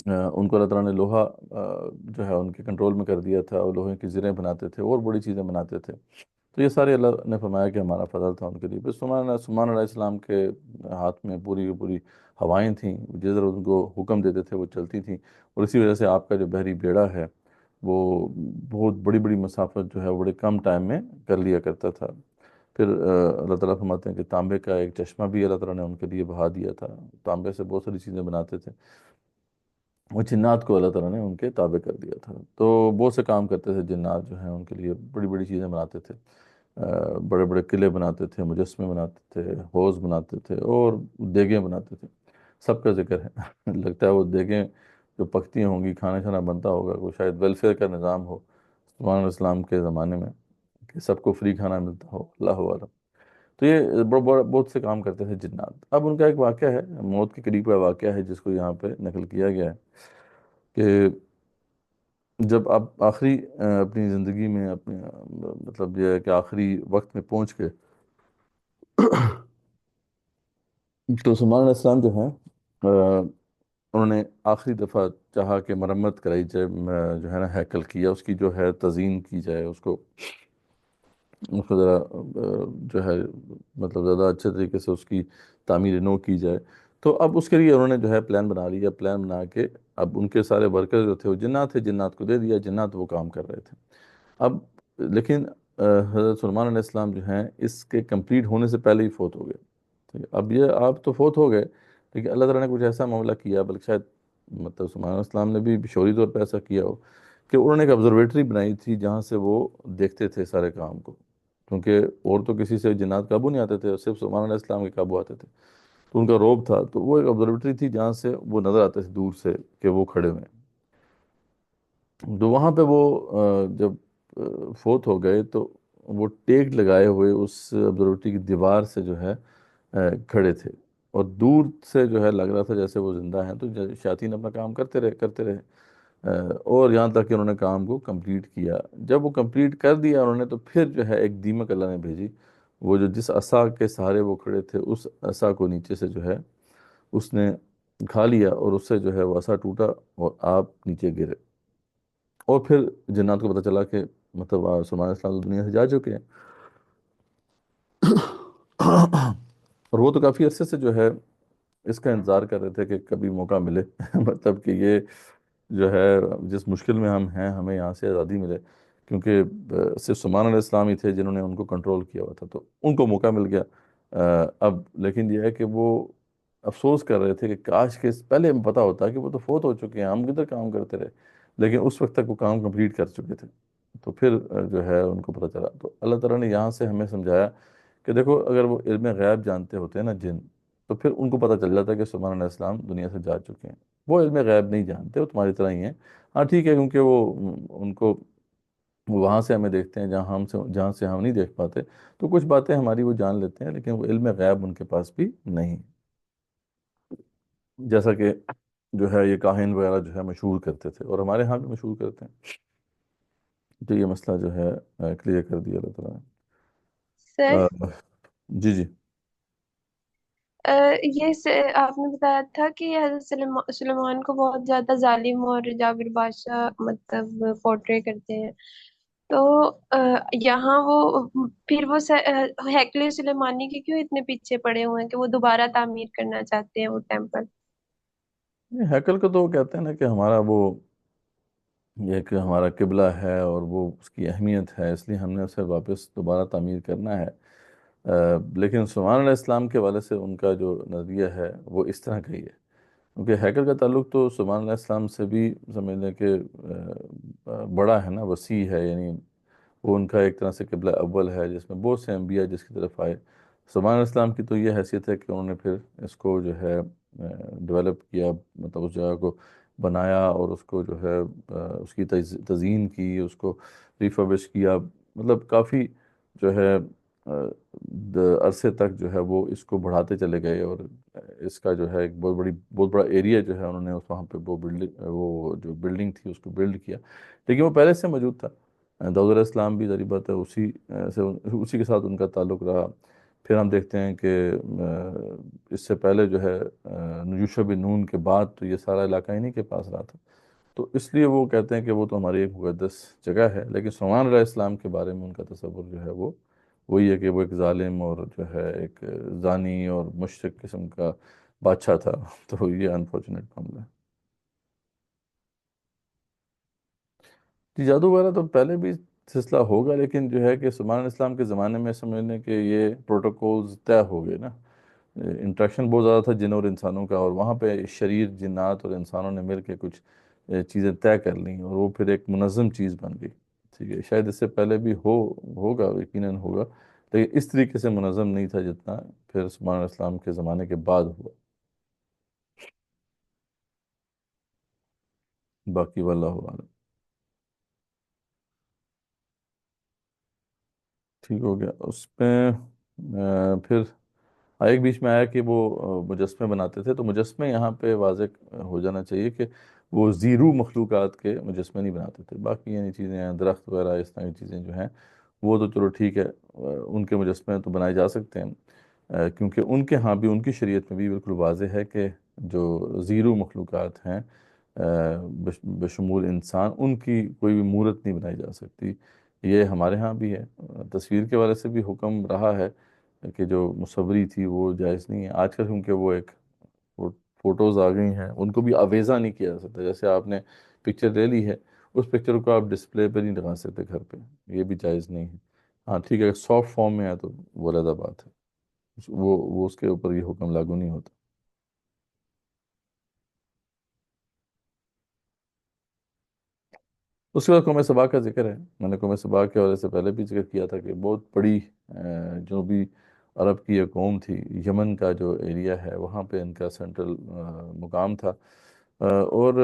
ان کو اللہ تعالیٰ نے لوہا جو ہے ان کے کنٹرول میں کر دیا تھا، اور لوہے کی زریں بناتے تھے اور بڑی چیزیں بناتے تھے. تو یہ سارے اللہ نے فرمایا کہ ہمارا فضل تھا ان کے لیے. پھر سلیمان علیہ السلام کے ہاتھ میں پوری کی پوری ہوائیں تھیں، جس طرح ان کو حکم دیتے تھے وہ چلتی تھیں. اور اسی وجہ سے آپ کا جو بحری بیڑا ہے وہ بہت بڑی بڑی مسافت جو ہے وہ بڑے کم ٹائم میں کر لیا کرتا تھا. پھر اللہ تعالیٰ فرماتے ہیں کہ تانبے کا ایک چشمہ بھی اللہ تعالیٰ نے ان کے لیے بہا دیا تھا. تانبے سے بہت ساری چیزیں بناتے تھے. وہ جنات کو اللہ تعالیٰ نے ان کے تابع کر دیا تھا. تو بہت سے کام کرتے تھے جنات جو ہیں ان کے لیے. بڑی بڑی چیزیں بناتے تھے، بڑے بڑے قلعے بناتے تھے، مجسمے بناتے تھے، حوض بناتے تھے، اور دیگیں بناتے تھے. سب کا ذکر ہے. لگتا ہے وہ دیگیں جو پکتی ہوں گی، کھانا کھانا بنتا ہوگا، کوئی شاید ویلفیئر کا نظام ہو سلیمان علیہ السلام کے زمانے میں، کہ سب کو فری کھانا ملتا ہو، اللہ عالم. تو یہ بہت سے کام کرتے تھے جنات. اب ان کا ایک واقعہ ہے، موت کے قریب کا واقعہ ہے، جس کو یہاں پہ نقل کیا گیا ہے. کہ جب آپ آخری اپنی زندگی میں اپنے مطلب یہ ہے کہ آخری وقت میں پہنچ کے، تو سلیمان علیہ السلام جو ہیں انہوں نے آخری دفعہ چاہا کہ مرمت کرائی جائے، جو ہے نا ہیکل کیا، اس کی جو ہے تزئین کی جائے، اس کو ذرا جو ہے مطلب زیادہ اچھے طریقے سے اس کی تعمیر نو کی جائے. تو اب اس کے لیے انہوں نے جو ہے پلان بنا لیا. پلان بنا کے اب ان کے سارے ورکر جو تھے وہ جنات تھے، جنات کو دے دیا، جنات وہ کام کر رہے تھے. اب لیکن حضرت سلیمان علیہ السلام جو ہیں اس کے کمپلیٹ ہونے سے پہلے ہی فوت ہو گئے. ٹھیک ہے، اب یہ آپ تو فوت ہو گئے، لیکن اللہ تعالیٰ نے کچھ ایسا معاملہ کیا، بلکہ شاید مطلب سلیمان علیہ السلام نے بھی شعوری طور پہ ایسا کیا ہو، کہ انہوں نے ایک آبزرویٹری بنائی تھی جہاں سے وہ دیکھتے تھے سارے کام کو. کیونکہ اور تو کسی سے جنات قابو نہیں آتے تھے، صرف سلیمان علیہ السلام کے قابو آتے تھے. تو ان کا روب تھا. تو وہ ایک آبزرویٹری تھی جہاں سے وہ نظر آتے تھے دور سے کہ وہ کھڑے ہوئے ہیں. تو وہاں پہ وہ جب فوت ہو گئے تو وہ ٹیک لگائے ہوئے اس آبزرویٹری کی دیوار سے جو ہے کھڑے تھے، اور دور سے جو ہے لگ رہا تھا جیسے وہ زندہ ہیں. تو شیاطین اپنا کام کرتے رہے اور یہاں تک کہ انہوں نے کام کو کمپلیٹ کیا. جب وہ کمپلیٹ کر دیا انہوں نے، تو پھر جو ہے ایک دیمک اللہ نے بھیجی. وہ جو جس عصا کے سہارے وہ کھڑے تھے، اس عصا کو نیچے سے جو ہے اس نے کھا لیا، اور اس سے جو ہے وہ عصا ٹوٹا اور آپ نیچے گرے. اور پھر جنات کو پتہ چلا کہ مطلب سلیمان علیہ السلام دنیا سے جا چکے ہیں. اور وہ تو کافی عرصے سے جو ہے اس کا انتظار کر رہے تھے کہ کبھی موقع ملے مطلب کہ یہ جو ہے جس مشکل میں ہم ہیں ہمیں یہاں سے آزادی ملے، کیونکہ صرف سلیمان علیہ السلام ہی تھے جنہوں نے ان کو کنٹرول کیا ہوا تھا، تو ان کو موقع مل گیا. اب لیکن یہ ہے کہ وہ افسوس کر رہے تھے کہ کاش کہ پہلے ہمیں پتہ ہوتا کہ وہ تو فوت ہو چکے ہیں، ہم کدھر کام کرتے رہے. لیکن اس وقت تک وہ کام کمپلیٹ کر چکے تھے. تو پھر جو ہے ان کو پتہ چلا، تو اللہ تعالیٰ نے یہاں سے ہمیں سمجھایا کہ دیکھو اگر وہ علم غیب جانتے ہوتے ہیں نا جن، تو پھر ان کو پتہ چل جاتا کہ سلیمان علیہ السلام دنیا سے جا چکے ہیں. وہ علم غیب نہیں جانتے، وہ تمہاری طرح ہی ہیں. ہاں ٹھیک ہے، کیونکہ وہ ان کو وہاں سے ہمیں دیکھتے ہیں جہاں سے ہم نہیں دیکھ پاتے، تو کچھ باتیں ہماری وہ جان لیتے ہیں، لیکن وہ علم غیب ان کے پاس بھی نہیں. جیسا کہ جو ہے یہ کاہن وغیرہ جو ہے مشہور کرتے تھے، اور ہمارے ہاں بھی مشہور کرتے ہیں. تو یہ مسئلہ جو ہے کلیئر کر دیا اللہ تعالیٰ نے. سر، جی جی. آپ نے بتایا تھا کہ حضرت سلیمان کو بہت زیادہ ظالم اور جابر بادشاہ مطلب پورٹری کرتے ہیں. تو یہاں وہ پھر وہ ہیکل سلیمانی کے کیوں اتنے پیچھے پڑے ہوئے ہیں کہ وہ دوبارہ تعمیر کرنا چاہتے ہیں وہ ٹیمپل؟ ہیکل کو تو وہ کہتے ہیں نا کہ ہمارا وہ یہ کہ ہمارا قبلہ ہے اور وہ اس کی اہمیت ہے، اس لیے ہم نے اسے واپس دوبارہ تعمیر کرنا ہے. لیکن سلیمان علیہ السلام کے والے سے ان کا جو نظریہ ہے وہ اس طرح کا ہی ہے، کیونکہ ہیکل کا تعلق تو سلیمان علیہ السلام سے بھی سمجھ لیں کہ بڑا ہے نا، وسیع ہے. یعنی وہ ان کا ایک طرح سے قبلہ اول ہے جس میں بہت سے انبیاء جس کی طرف آئے. سلیمان علیہ السلام کی تو یہ حیثیت ہے کہ انہوں نے پھر اس کو جو ہے ڈیولپ کیا، مطلب اس جگہ کو بنایا اور اس کو جو ہے اس کی تزئین کی، اس کو ریفربش کیا. مطلب کافی جو ہے عرصے تک جو ہے وہ اس کو بڑھاتے چلے گئے، اور اس کا جو ہے ایک بہت بڑا ایریا جو ہے انہوں نے اس وہاں پہ وہ جو بلڈنگ تھی اس کو بلڈ کیا. لیکن وہ پہلے سے موجود تھا. داؤد علیہ السلام بھی ظاہر بات ہے اسی کے ساتھ ان کا تعلق رہا. پھر ہم دیکھتے ہیں کہ اس سے پہلے جو ہے یوشع بن نون کے بعد تو یہ سارا علاقہ انہی کے پاس رہا تھا. تو اس لیے وہ کہتے ہیں کہ وہ تو ہماری ایک مقدس جگہ ہے. لیکن سلیمان علیہ السلام کے بارے میں ان کا تصور جو ہے وہ وہی ہے کہ وہ ایک ظالم اور جو ہے ایک زانی اور مشرک قسم کا بادشاہ تھا. تو یہ انفارچونیٹ معاملہ ہے. جی جادو وغیرہ تو پہلے بھی سلسلہ ہوگا، لیکن جو ہے کہ سلیمان علیہ السلام کے زمانے میں سمجھنے کہ یہ پروٹوکولز طے ہو گئے نا. انٹریکشن بہت زیادہ تھا جن اور انسانوں کا، اور وہاں پہ شریر جنات اور انسانوں نے مل کے کچھ چیزیں طے کر لیں، اور وہ پھر ایک منظم چیز بن گئی. ٹھیک ہے، شاید اس سے پہلے بھی ہوگا، یقیناً ہوگا، لیکن اس طریقے سے منظم نہیں تھا جتنا پھر سلیمان علیہ السلام کے زمانے کے بعد ہوا. باقی واللہ اعلم. ٹھیک ہو گیا اس میں. پھر ایک بیچ میں آیا کہ وہ مجسمے بناتے تھے. تو مجسمے یہاں پہ واضح ہو جانا چاہیے کہ وہ زیرو مخلوقات کے مجسمے نہیں بناتے تھے. باقی یعنی چیزیں ہیں، درخت وغیرہ اس طرح کی چیزیں جو ہیں وہ تو چلو ٹھیک ہے، ان کے مجسمے تو بنائے جا سکتے ہیں. کیونکہ ان کے ہاں بھی ان کی شریعت میں بھی بالکل واضح ہے کہ جو زیرو مخلوقات ہیں بشمول انسان، ان کی کوئی بھی مورت نہیں بنائی جا سکتی. یہ ہمارے ہاں بھی ہے. تصویر کے والے سے بھی حکم رہا ہے کہ جو مصوری تھی وہ جائز نہیں ہے. آج کل کیونکہ وہ ایک فوٹوز آ گئی ہیں، ان کو بھی آویزہ نہیں کیا جا سکتا. جیسے آپ نے پکچر لے لی ہے، اس پکچر کو آپ ڈسپلے پہ نہیں لگا سکتے گھر پہ، یہ بھی جائز نہیں ہے. ہاں ٹھیک ہے، اگر سافٹ فارم میں ہے تو وہ علیحدہ بات ہے، وہ اس کے اوپر یہ حکم لاگو نہیں ہوتا. اس کے بعد قوم سبا کا ذکر ہے. میں نے قوم سبا کے حوالے سے پہلے بھی ذکر کیا تھا کہ بہت بڑی جنوبی عرب کی ایک قوم تھی. یمن کا جو ایریا ہے وہاں پہ ان کا سینٹرل مقام تھا. اور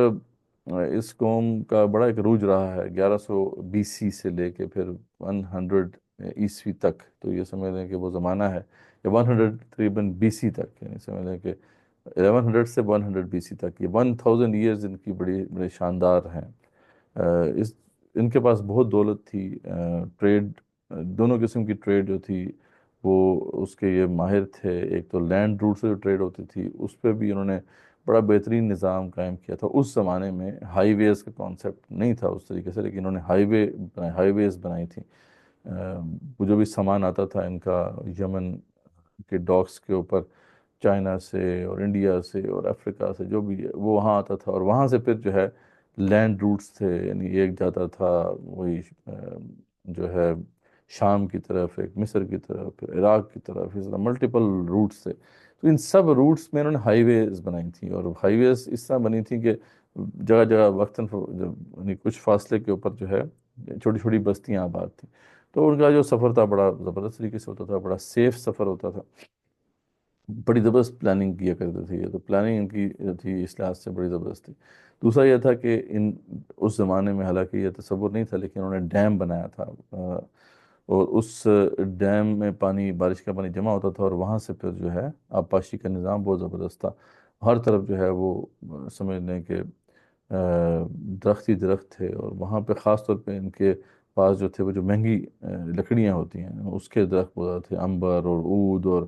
اس قوم کا بڑا ایک عروج رہا ہے 1100 BC سے لے کے پھر 100 عیسوی تک. تو یہ سمجھ لیں کہ وہ زمانہ ہے، یا 100 تقریباً BC تک، یعنی سمجھ لیں کہ 1100 سے 100 BC تک، یہ 1000 ایئرز ان کی بڑی بڑے شاندار ہیں. اس ان کے پاس بہت دولت تھی. ٹریڈ، دونوں قسم کی ٹریڈ جو تھی وہ اس کے یہ ماہر تھے. ایک تو لینڈ روٹ سے جو ٹریڈ ہوتی تھی اس پہ بھی انہوں نے بڑا بہترین نظام قائم کیا تھا۔ اس زمانے میں ہائی ویز کا کانسیپٹ نہیں تھا اس طریقے سے، لیکن انہوں نے ہائی ویز بنائی تھی۔ وہ جو بھی سامان آتا تھا ان کا یمن کے ڈاکس کے اوپر، چائنا سے اور انڈیا سے اور افریقہ سے جو بھی ہے وہ وہاں آتا تھا، اور وہاں سے پھر جو ہے لینڈ روٹس تھے، یعنی ایک جاتا تھا وہی جو ہے شام کی طرف، ایک مصر کی طرف، پھر عراق کی طرف، اس طرح ملٹیپل روٹس تھے۔ تو ان سب روٹس میں انہوں نے ہائی ویز بنائی تھیں، اور ہائی ویز اس طرح بنی تھیں کہ جگہ جگہ وقتاً یعنی کچھ فاصلے کے اوپر جو ہے چھوٹی چھوٹی بستیاں آباد تھیں۔ تو ان کا جو سفر تھا بڑا زبردست طریقے سے ہوتا تھا، بڑا سیف سفر ہوتا تھا، بڑی زبردست پلاننگ کیا کرتے تھے یہ، تو پلاننگ ان کی جو تھی اس لحاظ سے بڑی زبردست تھی۔ دوسرا یہ تھا کہ اس زمانے میں حالانکہ یہ تصور نہیں تھا، لیکن انہوں نے ڈیم بنایا تھا، اور اس ڈیم میں پانی، بارش کا پانی جمع ہوتا تھا، اور وہاں سے پھر جو ہے آبپاشی کا نظام بہت زبردست تھا۔ ہر طرف جو ہے وہ سمجھ لیں کہ درخت ہی درخت تھے، اور وہاں پہ خاص طور پہ ان کے پاس جو تھے وہ جو مہنگی لکڑیاں ہوتی ہیں اس کے درخت بہت تھے، امبر اور عود اور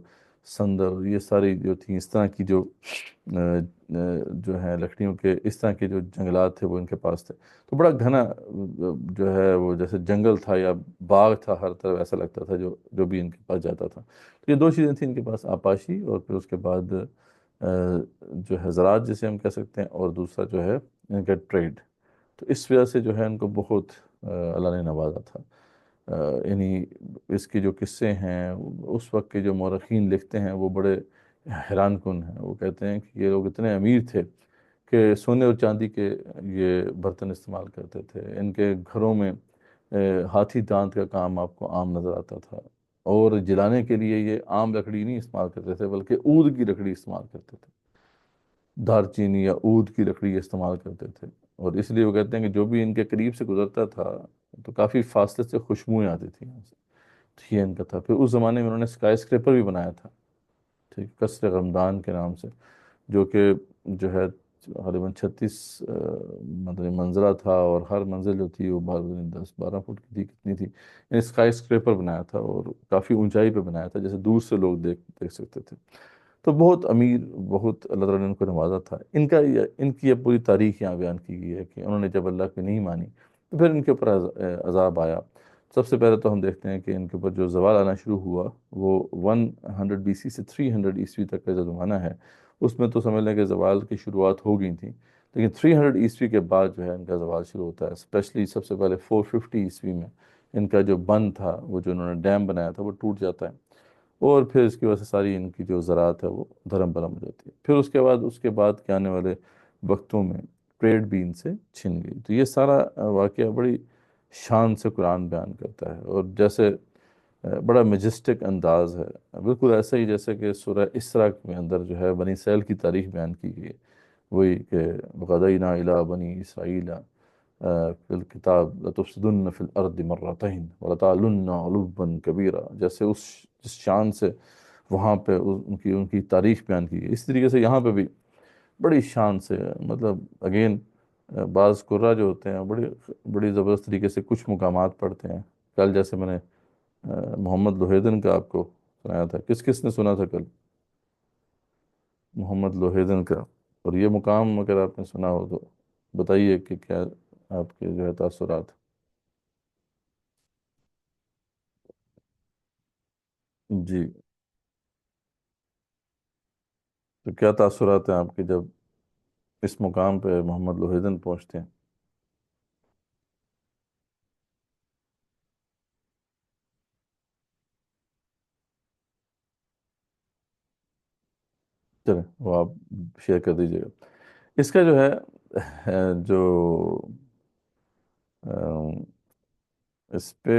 سندر، یہ ساری جو تھیں اس طرح کی جو ہیں لکڑیوں کے اس طرح کے جو جنگلات تھے وہ ان کے پاس تھے۔ تو بڑا گھنا جو ہے وہ جیسے جنگل تھا یا باغ تھا، ہر طرف ایسا لگتا تھا جو بھی ان کے پاس جاتا تھا۔ تو یہ دو چیزیں تھیں ان کے پاس، آبپاشی اور پھر اس کے بعد جو ہے زراعت جسے ہم کہہ سکتے ہیں، اور دوسرا جو ہے ان کا ٹریڈ۔ تو اس وجہ سے جو ہے ان کو بہت اللہ نے نوازا تھا۔ یعنی اس کے جو قصے ہیں اس وقت کے جو مورخین لکھتے ہیں وہ بڑے حیران کن ہیں۔ وہ کہتے ہیں کہ یہ لوگ اتنے امیر تھے کہ سونے اور چاندی کے یہ برتن استعمال کرتے تھے، ان کے گھروں میں ہاتھی دانت کا کام آپ کو عام نظر آتا تھا، اور جلانے کے لیے یہ عام لکڑی نہیں استعمال کرتے تھے بلکہ عود کی لکڑی استعمال کرتے تھے، دار چینی یا عود کی لکڑی استعمال کرتے تھے۔ اور اس لیے وہ کہتے ہیں کہ جو بھی ان کے قریب سے گزرتا تھا تو کافی فاصلے سے خوشبوئیں آتی تھیں یہاں سے۔ تو یہ ان کا تھا۔ پھر اس زمانے میں انہوں نے اسکائی اسکریپر بھی بنایا تھا، ٹھیک، قصر غمدان کے نام سے، جو کہ جو ہے غالباً 36 مطلب منزلہ تھا، اور ہر منزل جو تھی وہ 10-12 فٹ کی تھی، کتنی تھی، یعنی اسکائی اسکریپر بنایا تھا، اور کافی اونچائی پہ بنایا تھا جیسے دور سے لوگ دیکھ سکتے تھے۔ تو بہت امیر، بہت اللہ تعالیٰ نے ان کو نوازا تھا۔ ان کی یہ پوری تاریخ یہاں بیان کی گئی ہے کہ انہوں نے جب اللہ کی نہیں مانی تو پھر ان کے اوپر عذاب آیا۔ سب سے پہلے تو ہم دیکھتے ہیں کہ ان کے اوپر جو زوال آنا شروع ہوا وہ 100 BC سے 300 عیسوی تک کا جو زمانہ ہے، اس میں تو سمجھ لیں کہ زوال کی شروعات ہو گئی تھیں، لیکن 300 عیسوی کے بعد جو ہے ان کا زوال شروع ہوتا ہے۔ اسپیشلی سب سے پہلے 450 عیسوی میں ان کا جو بند تھا، وہ جو انہوں نے ڈیم بنایا تھا، وہ ٹوٹ جاتا ہے، اور پھر اس کی وجہ سے ساری ان کی جو زراعت ہے وہ دھرم برہم ہو جاتی ہے۔ پھر اس کے بعد کے آنے والے وقتوں میں ٹریڈ بھی ان سے چھن گئی۔ تو یہ سارا واقعہ بڑی شان سے قرآن بیان کرتا ہے، اور جیسے بڑا میجسٹک انداز ہے، بالکل ایسا ہی جیسے کہ سورہ اسراء کے اندر جو ہے بنی اسرائیل کی تاریخ بیان کی گئی ہے، وہی کہ وَقَضَيْنَا إِلَىٰ بَنِي إِسْرَائِيلَ فِي الْكِتَابِ لَتُفْسِدُنَّ فِي الْأَرْضِ مَرَّتَيْنِ وَلَتَعْلُنَّ عُلُوًّا كَبِيرًا، جیسے جس شان سے وہاں پہ ان کی تاریخ بیان کی گئی، اس طریقے سے یہاں پہ بھی بڑی شان سے، مطلب اگین بعض قرہ جو ہوتے ہیں بڑی بڑی زبردست طریقے سے کچھ مقامات پڑھتے ہیں۔ کل جیسے میں نے محمد لوہیدن کا آپ کو سنایا تھا، کس کس نے سنا تھا کل؟ محمد لوہیدن کا، اور یہ مقام اگر آپ نے سنا ہو تو بتائیے کہ کیا آپ کے جو ہے تاثرات۔ جی، تو کیا تاثرات ہیں آپ کے جب اس مقام پہ محمد لوہیدن پہنچتے ہیں؟ چلیں وہ آپ شیئر کر دیجیے گا۔ اس کا جو ہے جو اس پہ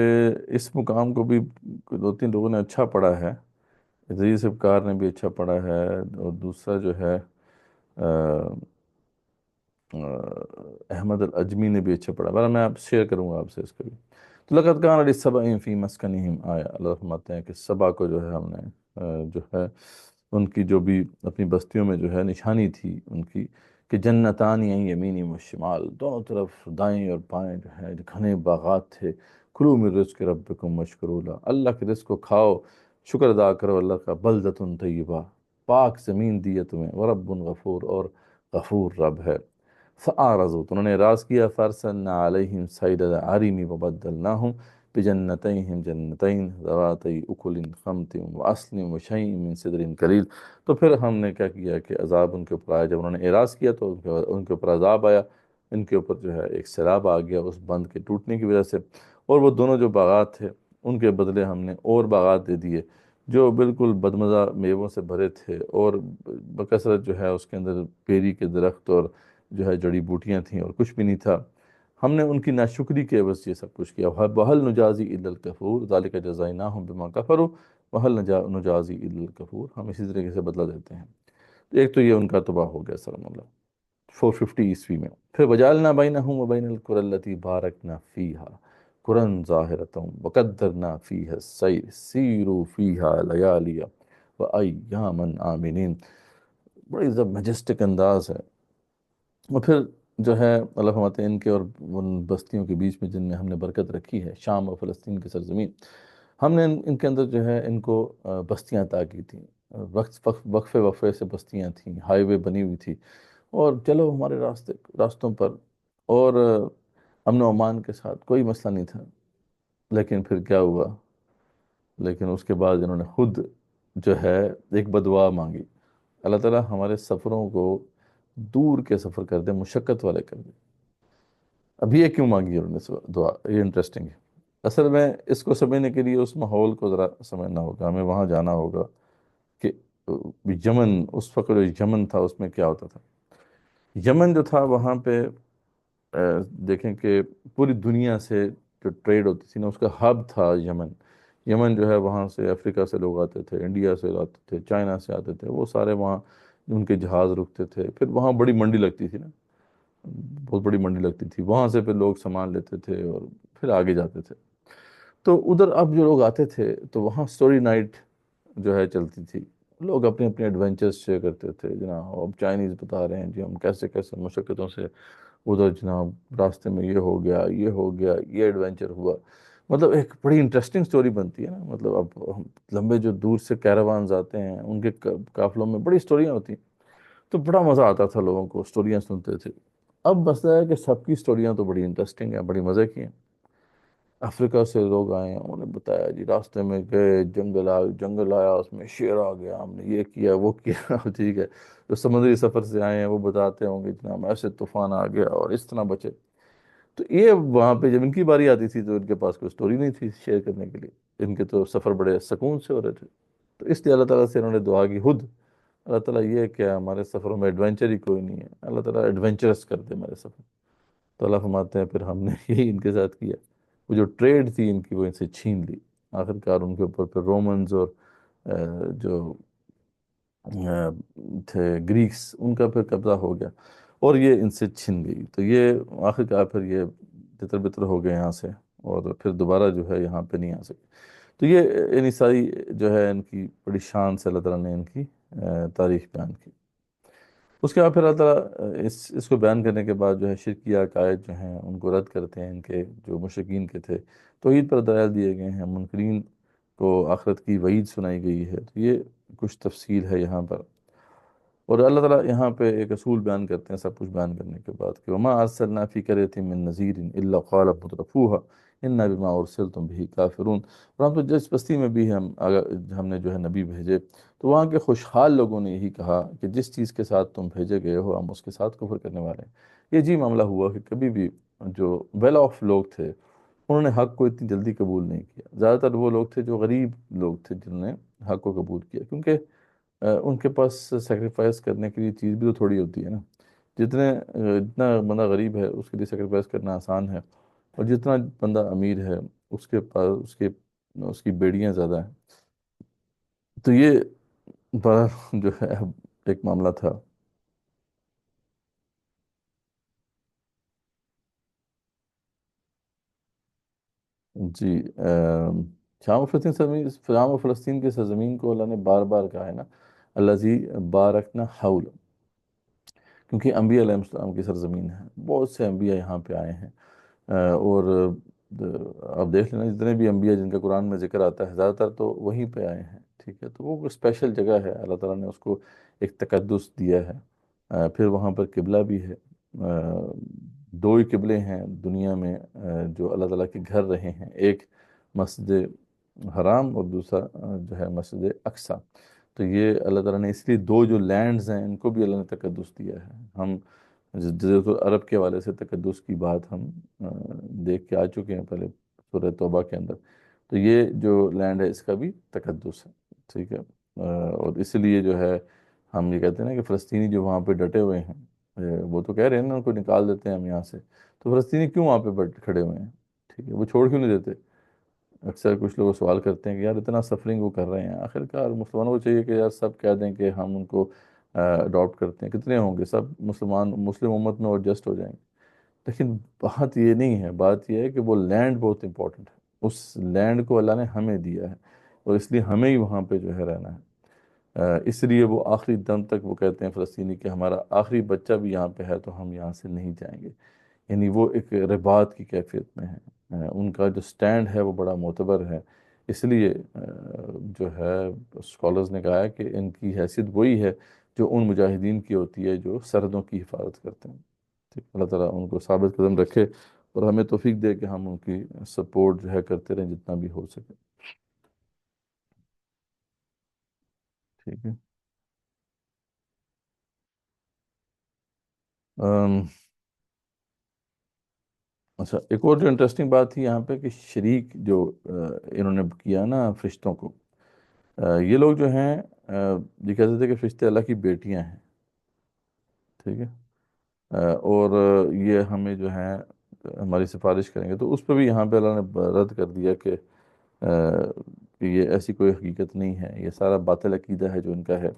اس مقام کو بھی 2-3 لوگوں نے اچھا پڑھا ہے، عزیز ابکار نے بھی اچھا پڑھا ہے، اور دوسرا جو ہے احمد العجمی نے بھی اچھا پڑھا، بہرحال میں آپ شیئر کروں گا آپ سے اس کا بھی۔ تو لقد کان لسبع فی مسکنہم آیا، اللہ فرماتے ہیں کہ سبا کو جو ہے ہم نے جو ہے ان کی جو بھی اپنی بستیوں میں جو ہے نشانی تھی ان کی، کہ جنتان یمینی و شمال، دونوں طرف دائیں اور بائیں جو ہے گھنے باغات تھے۔ کلوا من رزق ربکم واشکروا لہ، اللہ کے رزق کو کھاؤ، شکر ادا کرو اللہ کا، بلدۃ طیبہ، پاک زمین دی ہے تمہیں، ورب غفور، اور غفور رب ہے۔ فَأَعْرَضُوا، تو انہوں نے اعراض کیا، فَأَرْسَلْنَا عَلَيْهِمْ سَيْلَ الْعَرِمِ وَبَدَّلْنَاهُم بِجَنَّتَيْهِمْ جَنَّتَيْنِ ذَوَاتَيْ أُكُلٍ خَمْطٍ وَأَصْلٍ وَشَيْءٍ مِّن سِدْرٍ قَلِيلٍ۔ تو پھر ہم نے کیا کیا کہ عذاب ان کے اوپر آیا، جب انہوں نے اعراض کیا تو ان کے اوپر عذاب آیا، ان کے اوپر جو ہے ایک سیلاب آ گیا اس بند کے ٹوٹنے کی وجہ سے، اور وہ دونوں جو باغات تھے ان کے بدلے ہم نے اور باغات دے دیے جو بالکل بدمزہ میووں سے بھرے تھے، اور بکثرت جو ہے اس کے اندر پیری کے درخت اور جو ہے جڑی بوٹیاں تھیں، اور کچھ بھی نہیں تھا۔ ہم نے ان کی ناشکری کے عوض یہ سب کچھ کیا۔ وَهَلْ نُجَازِي إِلَّا الْكَفُورَ ذَلِكَ جَزَيْنَاهُمْ بِمَا كَفَرُوا وَهَلْ نُجَازِي إِلَّا الْكَفُورَ، ہم اسی طریقے سے بدلہ دیتے ہیں۔ تو ایک تو یہ ان کا تباہ ہو گیا سلام اللہ 450 عیسوی میں۔ پھر وَجَعَلْنَا بَيْنَهُمْ وَبَيْنَ الْقُرَى الَّتِي بَارَكْنَا فِيهَا قُرًى ظَاهِرَةً وَقَدَّرْنَا فِيهَا السَّيْرَ سِيرُوا فِيهَا لَيَالِيَ وَأَيَّامًا آمِنِينَ، بڑی میجسٹک انداز ہے۔ اور پھر جو ہے اللہ فرماتے ہیں ان کے اور ان بستیوں کے بیچ میں جن میں ہم نے برکت رکھی ہے، شام اور فلسطین کی سرزمین، ہم نے ان کے اندر جو ہے ان کو بستیاں عطا کی تھیں، وقفے وقفے سے بستیاں تھیں، ہائی وے بنی ہوئی تھی، اور چلو ہمارے راستوں پر، اور امن و امان کے ساتھ کوئی مسئلہ نہیں تھا۔ لیکن پھر کیا ہوا؟ لیکن اس کے بعد انہوں نے خود جو ہے ایک بدعا مانگی۔ اللہ تعالیٰ ہمارے سفروں کو دور کے سفر کر دے، مشقت والے کر دے۔ ابھی یہ کیوں مانگی انہوں نے دعا؟ یہ انٹرسٹنگ ہے۔ اصل میں اس کو سمجھنے کے لیے اس ماحول کو ذرا سمجھنا ہوگا، ہمیں وہاں جانا ہوگا کہ یمن، اس وقت جو یمن تھا اس میں کیا ہوتا تھا۔ یمن جو تھا وہاں پہ دیکھیں کہ پوری دنیا سے جو ٹریڈ ہوتی تھی نا، اس کا ہب تھا یمن۔ یمن جو ہے وہاں سے افریقہ سے لوگ آتے تھے، انڈیا سے آتے تھے، چائنا سے آتے تھے، وہ سارے وہاں ان کے جہاز رکتے تھے، پھر وہاں بڑی منڈی لگتی تھی نا، بہت بڑی منڈی لگتی تھی، وہاں سے پھر لوگ سامان لیتے تھے اور پھر آگے جاتے تھے۔ تو ادھر اب جو لوگ آتے تھے تو وہاں سٹوری نائٹ جو ہے چلتی تھی، لوگ اپنے اپنے ایڈونچرز شیئر کرتے تھے، جناب اب چائنیز بتا رہے ہیں جی ہم کیسے کیسے مشقتوں سے ادھر، جناب راستے میں یہ ہو گیا، یہ ہو گیا، یہ ایڈونچر ہوا۔ مطلب ایک بڑی انٹرسٹنگ سٹوری بنتی ہے نا، مطلب اب ہم لمبے جو دور سے کیراوانز آتے ہیں ان کے قافلوں میں بڑی سٹوریاں ہوتی ہیں، تو بڑا مزہ آتا تھا، لوگوں کو سٹوریاں سنتے تھے۔ اب مسئلہ ہے کہ سب کی سٹوریاں تو بڑی انٹرسٹنگ ہیں، بڑی مزے کی ہیں۔ افریقہ سے لوگ آئے ہیں، انہوں نے بتایا جی راستے میں گئے، جنگل آیا، اس میں شیر آ گیا، ہم نے یہ کیا وہ کیا ٹھیک ہے۔ جو سمندری سفر سے آئے ہیں وہ بتاتے ہوں گے جناب ایسے طوفان آ گیا اور اس طرح بچے۔ تو یہ وہاں پہ جب ان کی باری آتی تھی تو ان کے پاس کوئی سٹوری نہیں تھی شیئر کرنے کے لیے، ان کے تو سفر بڑے سکون سے ہو رہے تھے۔ تو اس لیے اللہ تعالیٰ سے انہوں نے دعا کی خود، اللہ تعالیٰ یہ کیا ہمارے سفروں میں ایڈونچر ہی کوئی نہیں ہے، اللہ تعالیٰ ایڈونچرس کر دے ہمارے سفر۔ تو اللہ فرماتے ہیں پھر ہم نے یہی ان کے ساتھ کیا، وہ جو ٹریڈ تھی ان کی وہ ان سے چھین لی۔ آخر کار ان کے اوپر پھر رومنز اور جو تھے گریکس، ان کا پھر قبضہ ہو گیا اور یہ ان سے چھن گئی۔ تو یہ آخر کار پھر یہ تتر بتر ہو گئے یہاں سے، اور پھر دوبارہ جو ہے یہاں پہ نہیں آ سکے۔ تو یہ یعنی ساری جو ہے ان کی بڑی شان سے اللہ تعالیٰ نے ان کی تاریخ بیان کی۔ اس کے بعد پھر اللہ تعالیٰ اس کو بیان کرنے کے بعد جو ہے شرکیہ عقائد جو ہیں ان کو رد کرتے ہیں، ان کے جو مشرکین کے تھے توحید پر دلائل دیے گئے ہیں، منکرین کو آخرت کی وعید سنائی گئی ہے۔ تو یہ کچھ تفصیل ہے یہاں پر۔ اور اللہ تعالیٰ یہاں پہ ایک اصول بیان کرتے ہیں سب کچھ بیان کرنے کے بعد کہ وما ارسلنا فی قریۃ من نذیر الا قال مترفوها انا بما ارسلتم به کافرون۔ اور ہم تو جس بستی میں بھی ہم نے جو ہے نبی بھیجے تو وہاں کے خوشحال لوگوں نے یہی کہا کہ جس چیز کے ساتھ تم بھیجے گئے ہو ہم اس کے ساتھ کفر کرنے والے ہیں۔ یہ جی معاملہ ہوا کہ کبھی بھی جو ویل آف لوگ تھے انہوں نے حق کو اتنی جلدی قبول نہیں کیا۔ زیادہ تر وہ لوگ تھے جو غریب لوگ تھے جنہوں نے حق کو قبول کیا، کیونکہ ان کے پاس سیکریفائس کرنے کے لیے چیز بھی تو تھوڑی ہوتی ہے نا۔ جتنا بندہ غریب ہے اس کے لیے سیکریفائس کرنا آسان ہے، اور جتنا بندہ امیر ہے اس کے پاس اس کی بیڑیاں زیادہ ہیں۔ تو یہ بڑا جو ہے ایک معاملہ تھا۔ جی شام و فلسطین کی سرزمین کو اللہ نے بار بار کہا ہے نا، الذی بارکنا حول، کیونکہ انبیاء علیہ السلام کی سرزمین ہے، بہت سے انبیاء یہاں پہ آئے ہیں، اور آپ دیکھ لینا جتنے بھی انبیاء جن کا قرآن میں ذکر آتا ہے زیادہ تر تو وہیں پہ آئے ہیں، ٹھیک ہے۔ تو وہ اسپیشل جگہ ہے، اللہ تعالیٰ نے اس کو ایک تقدس دیا ہے، پھر وہاں پر قبلہ بھی ہے، دو ہی قبلے ہیں دنیا میں جو اللہ تعالیٰ کے گھر رہے ہیں، ایک مسجد حرام اور دوسرا جو ہے مسجد اقصی۔ تو یہ اللہ تعالیٰ نے اس لیے دو جو لینڈز ہیں ان کو بھی اللہ نے تقدس دیا ہے۔ ہم جزیرۃ العرب کے حوالے سے تقدس کی بات ہم دیکھ کے آ چکے ہیں پہلے سورہ توبہ کے اندر، تو یہ جو لینڈ ہے اس کا بھی تقدس ہے، ٹھیک ہے۔ اور اس لیے جو ہے ہم یہ کہتے ہیں نا کہ فلسطینی جو وہاں پہ ڈٹے ہوئے ہیں، وہ تو کہہ رہے ہیں نا ان کو نکال دیتے ہیں ہم یہاں سے، تو فلسطینی کیوں وہاں پہ کھڑے ہوئے ہیں؟ ٹھیک ہے، وہ چھوڑ کیوں نہیں دیتے؟ اکثر کچھ لوگ سوال کرتے ہیں کہ یار اتنا سفرنگ وہ کر رہے ہیں، آخر کار مسلمانوں کو چاہیے کہ یار سب کہہ دیں کہ ہم ان کو اڈاپٹ کرتے ہیں، کتنے ہوں گے؟ سب مسلم امت میں ایڈجسٹ ہو جائیں گے۔ لیکن بات یہ نہیں ہے، بات یہ ہے کہ وہ لینڈ بہت امپورٹنٹ ہے، اس لینڈ کو اللہ نے ہمیں دیا ہے اور اس لیے ہمیں ہی وہاں پہ جو ہے رہنا ہے۔ اس لیے وہ آخری دم تک وہ کہتے ہیں فلسطینی کہ ہمارا آخری بچہ بھی یہاں پہ ہے تو ہم یہاں سے نہیں جائیں گے، یعنی وہ ایک رباط کی کیفیت میں ہے، ان کا جو سٹینڈ ہے وہ بڑا معتبر ہے۔ اس لیے جو ہے اسکالرز نے کہا ہے کہ ان کی حیثیت وہی ہے جو ان مجاہدین کی ہوتی ہے جو سرحدوں کی حفاظت کرتے ہیں۔ ٹھیک، اللہ تعالیٰ ان کو ثابت قدم رکھے اور ہمیں توفیق دے کہ ہم ان کی سپورٹ جو ہے کرتے رہیں جتنا بھی ہو سکے۔ ٹھیک ہے۔ ام، اچھا، ایک اور جو انٹرسٹنگ بات تھی یہاں پہ کہ شریک جو انہوں نے کیا نا فرشتوں کو، یہ لوگ جو ہیں یہ کہتے تھے کہ فرشتے اللہ کی بیٹیاں ہیں، ٹھیک ہے، اور یہ ہمیں جو ہیں ہماری سفارش کریں گے، تو اس پہ بھی یہاں پہ اللہ نے رد کر دیا کہ کہ یہ ایسی کوئی حقیقت نہیں ہے، یہ سارا باطل عقیدہ ہے جو ان کا ہے۔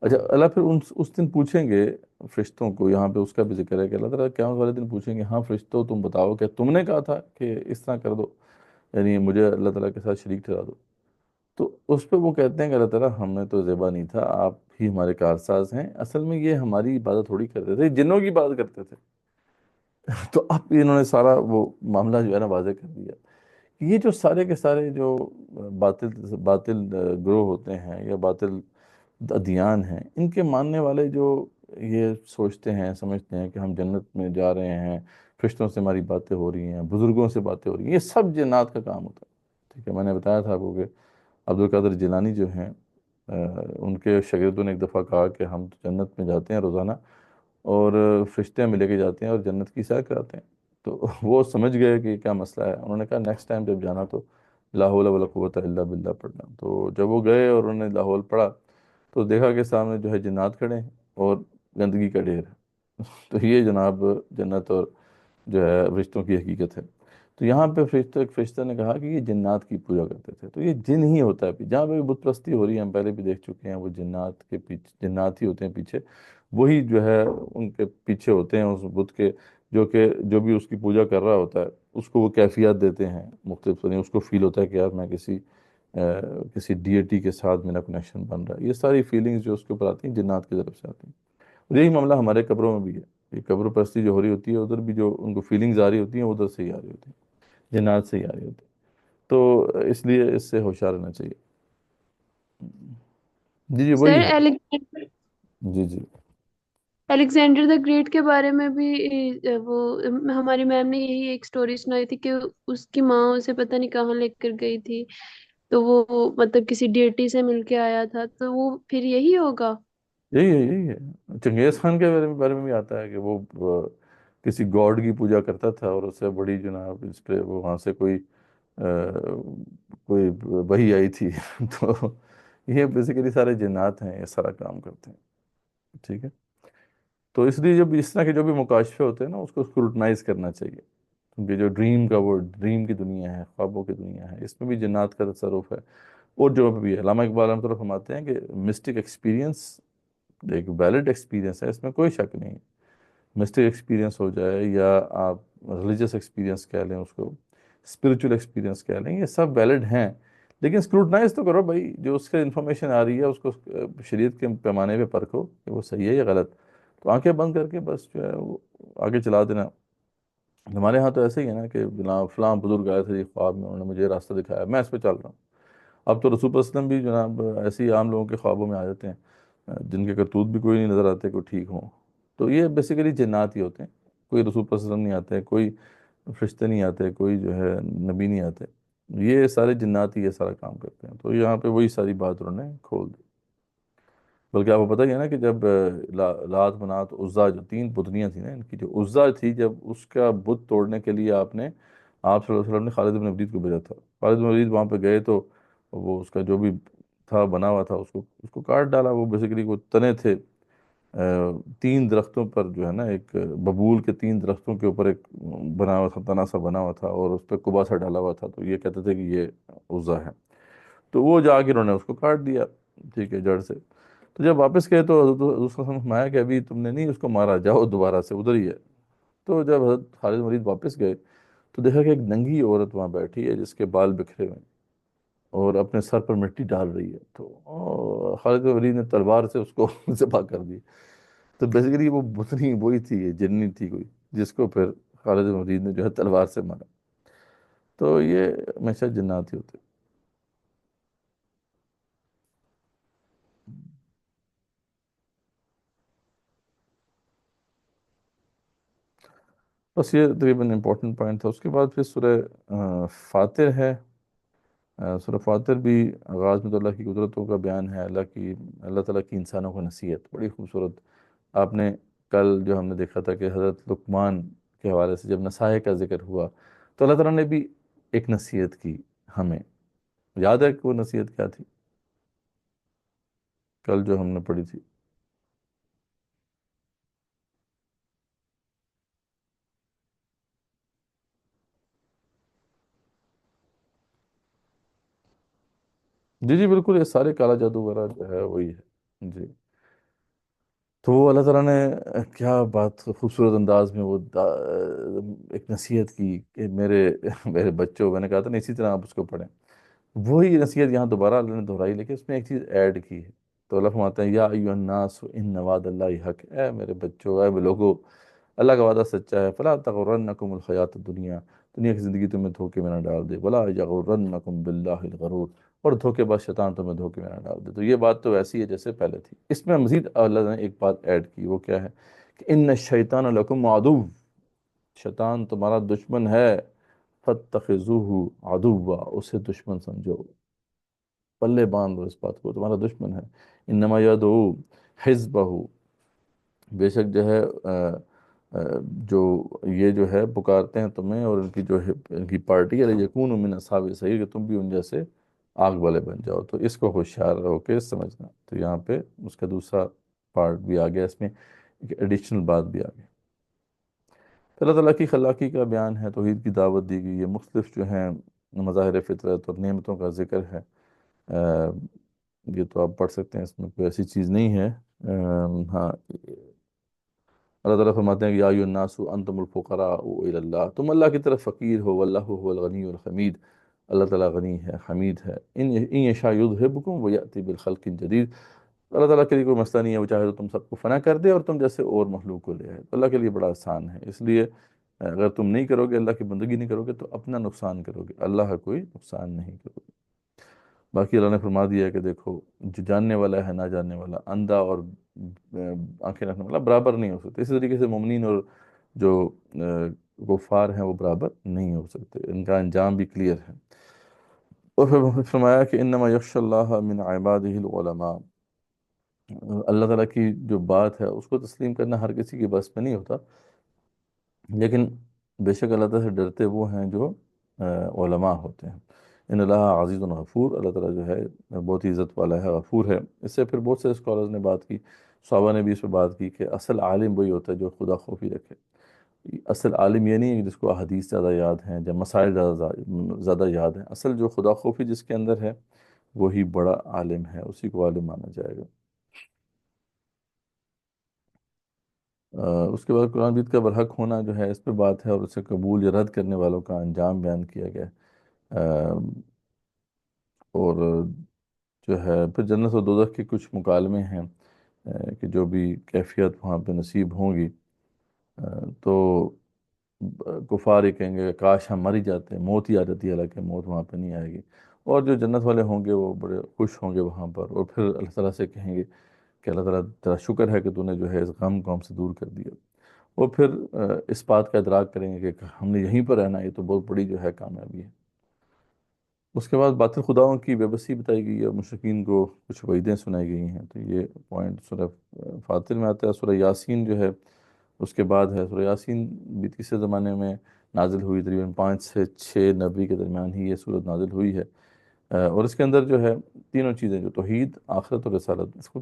اچھا، اللہ پھر اس دن پوچھیں گے فرشتوں کو، یہاں پہ اس کا بھی ذکر ہے کہ اللہ تعالیٰ قیامت والے دن پوچھیں گے، ہاں فرشتوں تم بتاؤ کہ تم نے کہا تھا کہ اس طرح کر دو، یعنی مجھے اللہ تعالیٰ کے ساتھ شریک ٹھہرا دو؟ تو اس پہ وہ کہتے ہیں کہ اللہ تعالیٰ ہمیں تو زیبا نہیں تھا، آپ ہی ہمارے کارساز ہیں، اصل میں یہ ہماری عبادت تھوڑی کرتے تھے، جنوں کی عبادت کرتے تھے۔ تو اب انہوں نے سارا وہ معاملہ جو ہے نا واضح کر دیا۔ یہ جو سارے کے سارے جو باطل باطل گروہ ہوتے ہیں یا باطل ادیان ہیں، ان کے ماننے والے جو یہ سوچتے ہیں سمجھتے ہیں کہ ہم جنت میں جا رہے ہیں، فرشتوں سے ہماری باتیں ہو رہی ہیں، بزرگوں سے باتیں ہو رہی ہیں، یہ سب جنات کا کام ہوتا ہے۔ ٹھیک ہے، میں نے بتایا تھا آپ کو کہ عبد القادر جیلانی جو ہیں ان کے شاگردوں نے ایک دفعہ کہا کہ ہم تو جنت میں جاتے ہیں روزانہ اور فرشتے ہمیں لے کے جاتے ہیں اور جنت کی سیر کراتے ہیں۔ تو وہ سمجھ گئے کہ کیا مسئلہ ہے، انہوں نے کہا نیکسٹ ٹائم جب جانا تو لا حول ولا قوت الا باللہ پڑھنا۔ تو جب وہ گئے اور انہوں نے لا حول پڑھا تو دیکھا کہ سامنے جو ہے جنات کھڑے ہیں اور گندگی کا ڈھیر ہے۔ تو یہ جناب جنت اور جو ہے فرشتوں کی حقیقت ہے۔ تو یہاں پہ ایک فرشتہ نے کہا کہ یہ جنات کی پوجا کرتے تھے، تو یہ جن ہی ہوتا ہے، جہاں پہ بت پرستی ہو رہی ہے ہم پہلے بھی دیکھ چکے ہیں، وہ جنات کے پیچھے، جنات ہی ہوتے ہیں پیچھے، وہی جو ہے ان کے پیچھے ہوتے ہیں اس بت کے، جو کہ جو بھی اس کی پوجا کر رہا ہوتا ہے اس کو وہ کیفیات دیتے ہیں مختلف، یعنی اس کو فیل ہوتا ہے کہ یار میں کسی ڈیٹی کے ساتھ میرا کنیکشن بن رہا ہے، یہ ساری فیلنگز جو اس کے اوپر آتی ہیں جنات کی طرف سے آتی ہیں۔ اور یہی معاملہ ہمارے قبروں میں بھی ہے، یہ قبر پرستی جو ہو رہی ہوتی ہے ادھر بھی جو ان کو فیلنگز آ رہی ہوتی ہیں ادھر سے ہی آ رہی ہوتی ہیں، جنات سے ہی آ رہی ہوتی ہیں۔ تو اس لیے اس سے ہوشیار رہنا چاہیے۔ جی جی سر وہی ہے۔ جی جی الیگزینڈر دا گریٹ کے بارے میں بھی وہ ہماری میم نے یہی ایک سٹوری سنائی تھی کہ اس کی ماں اسے پتہ نہیں کہاں لے کر گئی تھی، تو وہ مطلب کسی ڈیٹی سے مل کے آیا تھا، تو وہ پھر یہی ہوگا۔ یہی ہے چنگیز خان کے بارے میں بھی آتا ہے کہ وہ کسی گاڈ کی پوجا کرتا تھا اور اس سے بڑی جناب اس پہ وہ وہاں سے کوئی وحی آئی تھی تو یہ بیسیکلی سارے جنات ہیں، یہ سارا کام کرتے ہیں، ٹھیک ہے۔ تو اس لیے جب اس طرح کے جو بھی مکاشفے ہوتے ہیں نا اس کو اسکروٹنائز کرنا چاہیے، کیونکہ جو ڈریم کا وہ ڈریم کی دنیا ہے، خوابوں کی دنیا ہے، اس میں بھی جنات کا تصرف ہے، اور جو بھی ہے علامہ اقبال رحمۃ اللہ فرماتے ہیں کہ مسٹک ایکسپیرینس ایک ویلڈ ایکسپیرینس ہے، اس میں کوئی شک نہیں ہے، مسٹک ایکسپیرینس ہو جائے یا آپ ریلیجس ایکسپیرینس کہہ لیں، اس کو اسپریچول ایکسپیرینس کہہ لیں، یہ سب ویلڈ ہیں، لیکن اسکروٹنائز تو کرو بھائی، جو اس کے انفارمیشن آ رہی ہے اس کو شریعت کے پیمانے پہ پرکھو کہ وہ صحیح ہے یا غلط، تو آنکھیں بند کر کے بس جو ہے وہ آگے چلا دینا۔ ہمارے ہاں تو ایسے ہی ہے نا کہ جناب فلاں بزرگ آئے تھے خواب میں، انہوں نے مجھے راستہ دکھایا، میں اس پہ چل رہا ہوں۔ اب تو رسول وسلم بھی جناب ایسے ہی عام لوگوں کے خوابوں میں آ جاتے ہیں جن کے کرتوت بھی کوئی نہیں نظر آتے کوئی ٹھیک ہوں، تو یہ بیسیکلی جنات ہی ہوتے ہیں، کوئی رسول پر وسلم نہیں آتے، کوئی فرشتے نہیں آتے، کوئی جو ہے نبی نہیں آتے، یہ سارے جنات ہی یہ سارا کام کرتے ہیں۔ تو یہاں پہ وہی ساری بات انہوں نے کھول دی۔ بلکہ آپ کو پتہ ہی ہے نا کہ جب لات منات عزا، جو تین پتنیاں تھیں نا ان کی، جو عزا تھی، جب اس کا بت توڑنے کے لیے آپ صلی اللہ علیہ وسلم نے خالد بن ولید کو بھیجا تھا۔ خالد بن ولید وہاں پہ گئے تو وہ اس کا جو بھی تھا بنا ہوا تھا، اس کو کاٹ ڈالا۔ وہ بیسیکلی وہ تنے تھے تین درختوں پر، جو ہے نا ایک ببول کے تین درختوں کے اوپر ایک بنا ہوا تھا، تنا سا بنا ہوا تھا، اور اس پہ کبا سا ڈالا ہوا تھا، تو یہ کہتے تھے کہ یہ عزا ہے۔ تو وہ جا کے انہوں نے اس کو کاٹ دیا، ٹھیک ہے، جڑ سے۔ تو جب واپس گئے تو حضرت حضور صلی اللہ علیہ وسلم نے فرمایا کہ ابھی تم نے نہیں اس کو مارا، جاؤ دوبارہ سے، ادھر ہی ہے۔ تو جب حضرت خالد مرید واپس گئے تو دیکھا کہ ایک ننگی عورت وہاں بیٹھی ہے جس کے بال بکھرے ہوئے ہیں اور اپنے سر پر مٹی ڈال رہی ہے۔ تو خالد بن ولید نے تلوار سے اس کو ذبح کر دی۔ تو بیسیکلی وہ بتنی وہی تھی، یہ جنی تھی کوئی، جس کو پھر خالد بن ولید نے جو ہے تلوار سے مارا۔ تو یہ ہمیشہ جنات ہی ہوتے ہیں۔ بس یہ تقریباً امپورٹنٹ پوائنٹ تھا۔ اس کے بعد پھر سورہ فاتر ہے۔ سورہ فاتر بھی آغاز میں تو اللہ کی قدرتوں کا بیان ہے، اللہ تعالیٰ کی انسانوں کو نصیحت، بڑی خوبصورت۔ آپ نے کل جو ہم نے دیکھا تھا کہ حضرت لقمان کے حوالے سے جب نصائح کا ذکر ہوا تو اللہ تعالیٰ نے بھی ایک نصیحت کی ہمیں، یاد ہے کہ وہ نصیحت کیا تھی کل جو ہم نے پڑھی تھی؟ جی جی بالکل، یہ سارے کالا جادو وغیرہ جو ہے وہی ہے جی۔ تو وہ اللہ تعالیٰ نے کیا بات خوبصورت انداز میں وہ ایک نصیحت کی کہ میرے میرے بچوں، میں نے کہا تھا نا اسی طرح آپ اس کو پڑھیں۔ وہی نصیحت یہاں دوبارہ اللہ نے دہرائی، لیکن اس میں ایک چیز ایڈ کی ہے۔ تو اللہ فرماتے ہیں یا ایھا الناس ان وعد اللہ حق، اے میرے بچوں، اے لوگو، اللہ کا وعدہ سچا ہے۔ فلا تغرنکم الحیات الدنیا، دنیا کی زندگی تمہیں دھوکے میں نہ ڈال دے، ولا یغرنکم باللہ الغرور، اور دھوکے باز شیطان تمہیں دھوکے میں نہ ڈال دے۔ تو یہ بات تو ایسی ہے جیسے پہلے تھی، اس میں مزید اللہ نے ایک بات ایڈ کی، وہ کیا ہے کہ ان الشیطان لکم عدو، شیطان تمہارا دشمن ہے، فاتخذوہ عدوا، اسے دشمن سمجھو، پلے باندھ لو اس بات کو، تمہارا دشمن ہے۔ انما یدعو حزبہ، بے شک جو ہے جو یہ جو ہے پکارتے ہیں تمہیں، اور ان کی جو ہے ان کی پارٹی ہے، یکون من اصحاب السعیر، کہ تم بھی ان جیسے آگ والے بن جاؤ۔ تو اس کو ہوشیار رہو کے سمجھنا۔ تو یہاں پہ اس کا دوسرا پارٹ بھی آ گیا، اس میں ایک ایڈیشنل بات بھی آ گئی۔ تو اللہ تعالیٰ کی خلاقی کا بیان ہے، توحید کی دعوت دی گئی ہے، مختلف جو ہیں مظاہر فطرت اور نعمتوں کا ذکر ہے۔ یہ تو آپ پڑھ سکتے ہیں، اس میں کوئی ایسی چیز نہیں ہے۔ ہاں، اللہ تعالیٰ فرماتے ہیں کہ یا ایھا الناس انتم الفقراء الی اللہ، تم اللہ کی طرف فقیر ہو، واللہ هو الغنی الحمید، اللہ تعالیٰ غنی ہے، حمید ہے۔ ان یشاء یذھبکم ویأتی بخلق جدید، اللہ تعالیٰ کے لیے کوئی مسئلہ نہیں ہے، وہ چاہے تو تم سب کو فنا کر دے اور تم جیسے اور مخلوق کو لے آئے۔ تو اللہ کے لیے بڑا آسان ہے، اس لیے اگر تم نہیں کرو گے، اللہ کی بندگی نہیں کرو گے، تو اپنا نقصان کرو گے، اللہ کا کوئی نقصان نہیں کرو گے۔ باقی اللہ نے فرما دیا ہے کہ دیکھو، جو جاننے والا ہے نہ جاننے والا، اندھا اور آنکھیں رکھنے والا برابر نہیں ہو سکتے، اسی طریقے سے مومنین اور جو کفار ہیں وہ برابر نہیں ہو سکتے، ان کا انجام بھی کلیئر ہے۔ اور پھر فرمایا کہ انما یخشى اللہ من عباده العلماء، اللہ تعالیٰ کی جو بات ہے اس کو تسلیم کرنا ہر کسی کے بس میں نہیں ہوتا، لیکن بے شک اللہ تعالیٰ سے ڈرتے وہ ہیں جو علماء ہوتے ہیں۔ ان اللہ عزیز غفور، اللہ تعالیٰ جو ہے بہت ہی عزت والا ہے، غفور ہے۔ اس سے پھر بہت سے اسکالرز نے بات کی، صحابہ نے بھی اس پہ بات کی کہ اصل عالم وہی ہوتا ہے جو خدا خوفی رکھے۔ اصل عالم یہ نہیں ہے کہ جس کو احادیث زیادہ یاد ہیں یا مسائل زیادہ یاد ہیں، اصل جو خدا خوفی جس کے اندر ہے وہی بڑا عالم ہے، اسی کو عالم مانا جائے گا۔ اس کے بعد قرآن مجید کا برحق ہونا جو ہے، اس پہ بات ہے، اور اسے قبول یا رد کرنے والوں کا انجام بیان کیا گیا ہے۔ اور جو ہے پھر جنت و دوزخ کے کچھ مکالمے ہیں کہ جو بھی کیفیت وہاں پہ نصیب ہوں گی، تو کفار یہ کہیں گے کہ کاش ہم مر ہی جاتے، موت ہی آ جاتی ہے، حالانکہ موت وہاں پہ نہیں آئے گی۔ اور جو جنت والے ہوں گے وہ بڑے خوش ہوں گے وہاں پر، اور پھر اللہ تعالیٰ سے کہیں گے کہ اللہ تعالیٰ تیرا شکر ہے کہ تو نے جو ہے اس غم کو ہم سے دور کر دیا. وہ پھر اس بات کا ادراک کریں گے کہ ہم نے یہیں پر رہنا، یہ تو بہت بڑی جو ہے کامیابی ہے. اس کے بعد باطل خداؤں کی بے بسی بتائی گئی ہے اور مشرکین کو کچھ وعیدیں سنائی گئی ہیں. تو یہ پوائنٹ سورہ فاتر میں آتا ہے. سورہ یاسین جو ہے اس کے بعد ہے. سورہ یاسین بھی تیسرے زمانے میں نازل ہوئی، تقریباً 5 سے 6 نبی کے درمیان ہی یہ صورت نازل ہوئی ہے. اور اس کے اندر جو ہے تینوں چیزیں، جو توحید، آخرت اور رسالت، اس کو